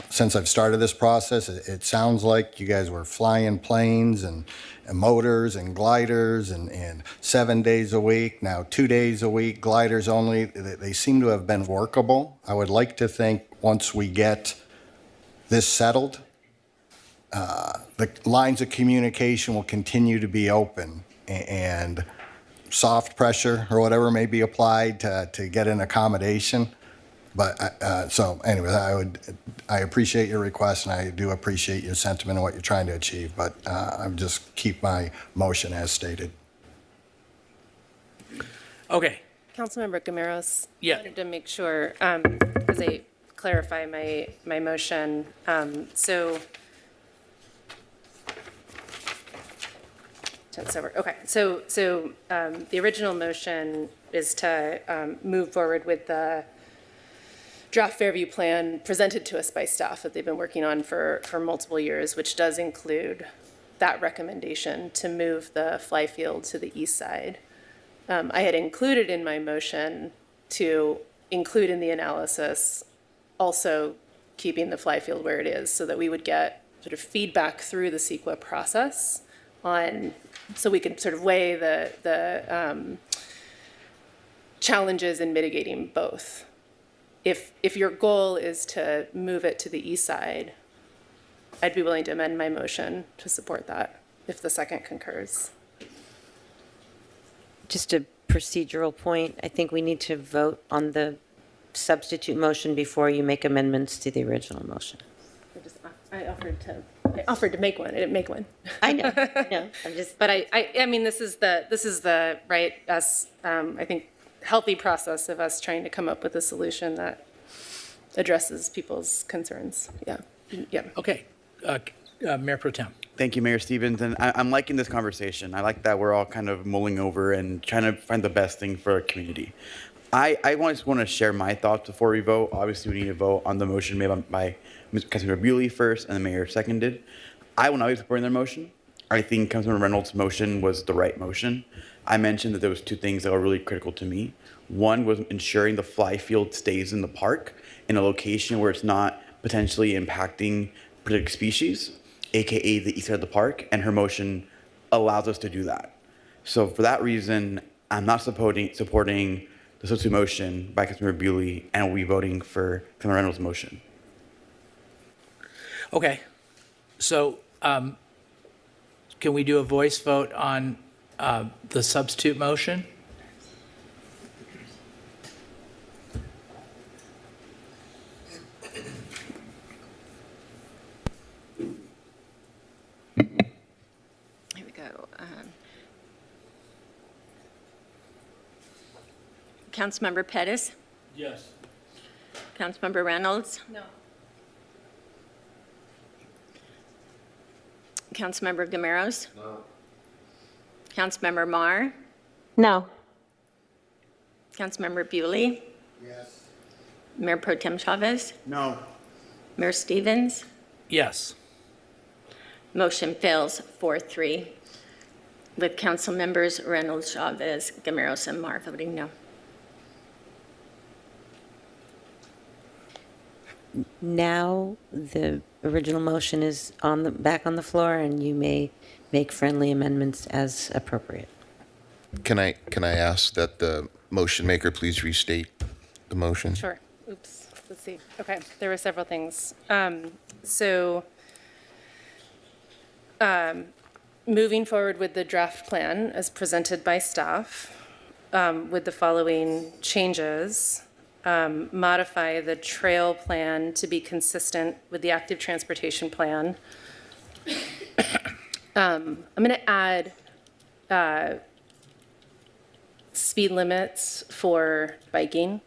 since I've started this process, it sounds like you guys were flying planes and motors and gliders and 7 days a week, now 2 days a week, gliders only. They seem to have been workable. I would like to think once we get this settled, the lines of communication will continue to be open, and soft pressure or whatever may be applied to get an accommodation. But so anyway, I appreciate your request, and I do appreciate your sentiment and what you're trying to achieve, but I would just keep my motion as stated. Okay. Councilmember Gameros. Yeah. I wanted to make sure, as I clarify my motion, so. Okay, so the original motion is to move forward with the draft Fairview plan presented to us by staff that they've been working on for multiple years, which does include that recommendation to move the fly field to the east side. I had included in my motion to include in the analysis also keeping the fly field where it is, so that we would get sort of feedback through the CEQA process on, so we could sort of weigh the challenges in mitigating both. If your goal is to move it to the east side, I'd be willing to amend my motion to support that, if the second concurs. Just a procedural point, I think we need to vote on the substitute motion before you make amendments to the original motion. I offered to make one. I didn't make one. I know. I'm just. But I mean, this is the right, us, I think, healthy process of us trying to come up with a solution that addresses people's concerns. Yeah. Okay. Mayor Pro Tem. Thank you, Mayor Stevens. And I'm liking this conversation. I like that we're all kind of mulling over and trying to find the best thing for our community. I just want to share my thoughts before we vote. Obviously, we need to vote on the motion made by Councilmember Bewley first, and the mayor seconded. I will not be supporting their motion. I think Councilmember Reynolds' motion was the right motion. I mentioned that there was two things that were really critical to me. One was ensuring the fly field stays in the park in a location where it's not potentially impacting protected species, AKA the east side of the park, and her motion allows us to do that. So for that reason, I'm not supporting the substitute motion by Councilmember Bewley, and will be voting for Councilmember Reynolds' motion. Okay. So can we do a voice vote on the substitute motion? Here we go. Councilmember Pettis? Yes. Councilmember Reynolds? No. Councilmember Gameros? No. Councilmember Marr? No. Councilmember Bewley? Yes. Mayor Pro Tem Chavez? No. Mayor Stevens? Yes. Motion fails 4-3, with council members Reynolds, Chavez, Gameros, and Marr voting no. Now, the original motion is back on the floor, and you may make friendly amendments as appropriate. Can I ask that the motion maker please restate the motion? Sure. Oops. let's see. Okay, there were several things. So, moving forward with the draft plan as presented by staff, with the following changes. Modify the trail plan to be consistent with the active transportation plan. I'm going to add speed limits for biking.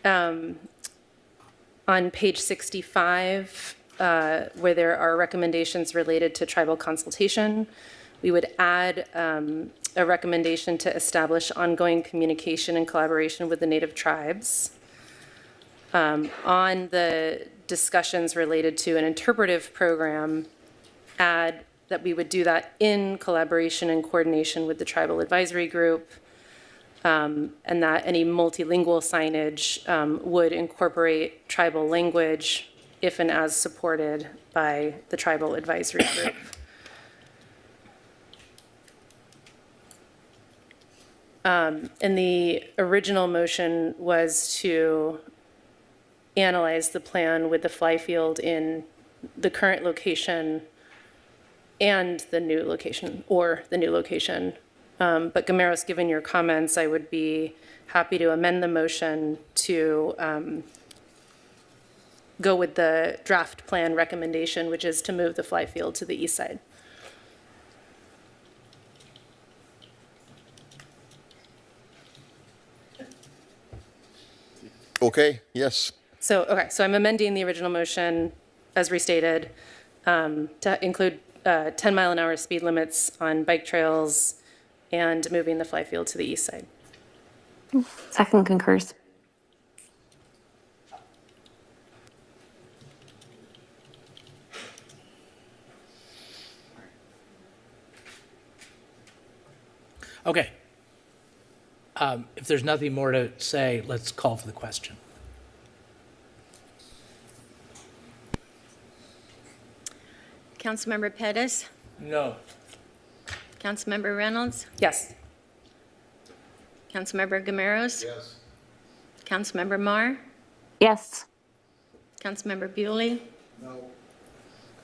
On page 65, where there are recommendations related to tribal consultation, we would add a recommendation to establish ongoing communication and collaboration with the Native tribes. On the discussions related to an interpretive program, add that we would do that in collaboration and coordination with the tribal advisory group, and that any multilingual signage would incorporate tribal language if and as supported by the tribal advisory group. And the original motion was to analyze the plan with the fly field in the current location and the new location, or the new location. But Gameros, given your comments, I would be happy to amend the motion to go with the draft plan recommendation, which is to move the fly field to the east side. Okay, yes. So I'm amending the original motion as restated to include 10-mile-an-hour speed limits on bike trails and moving the fly field to the east side. Second concurs. Okay. If there's nothing more to say, let's call for the question. Councilmember Pettis? No. Councilmember Reynolds? Yes. Councilmember Gameros? Yes. Councilmember Marr? Yes. Councilmember Bewley? No.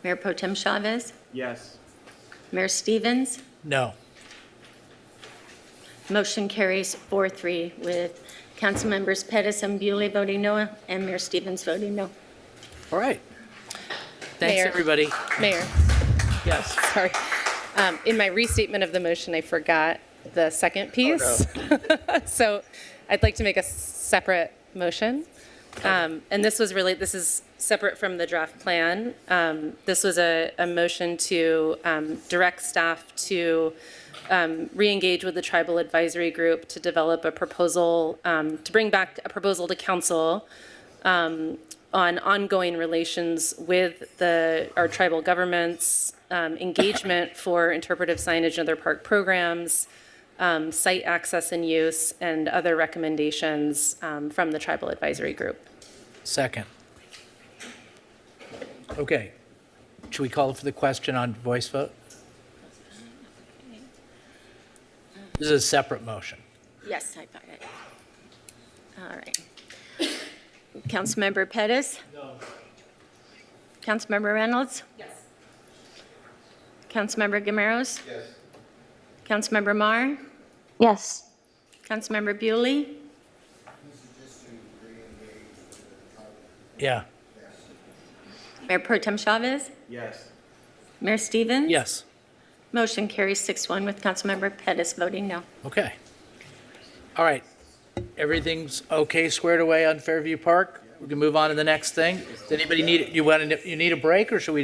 Mayor Pro Tem Chavez? Yes. Mayor Stevens? No. Motion carries 4-3 with Councilmembers Pettis and Bewley voting no and Mayor Stevens voting no. All right. Thanks, Mayor. everybody. Mayor, Yes. sorry. In my restatement of the motion, I forgot the second piece. So I'd like to make a separate motion. And this is separate from the draft plan. This was a motion to direct staff to re-engage with the tribal advisory group to develop a proposal, to bring back a proposal to council on ongoing relations with our tribal governments, engagement for interpretive signage and other park programs, site access and use, and other recommendations from the tribal advisory group. Second. Okay. Should we call for the question on voice vote? This is a separate motion. Yes, I got it. All right. Councilmember Pettis? No. Councilmember Reynolds? Yes. Councilmember Gameros? Yes. Councilmember Marr? Yes. Councilmember Bewley? Yeah. Mayor Pro Tem Chavez? Yes. Mayor Stevens? Yes. Motion carries 6-1 with Councilmember Pettis voting no. Okay. All right. Everything's okay, squared away on Fairview Park? We can move on to the next thing. Does anybody need a break, or should we just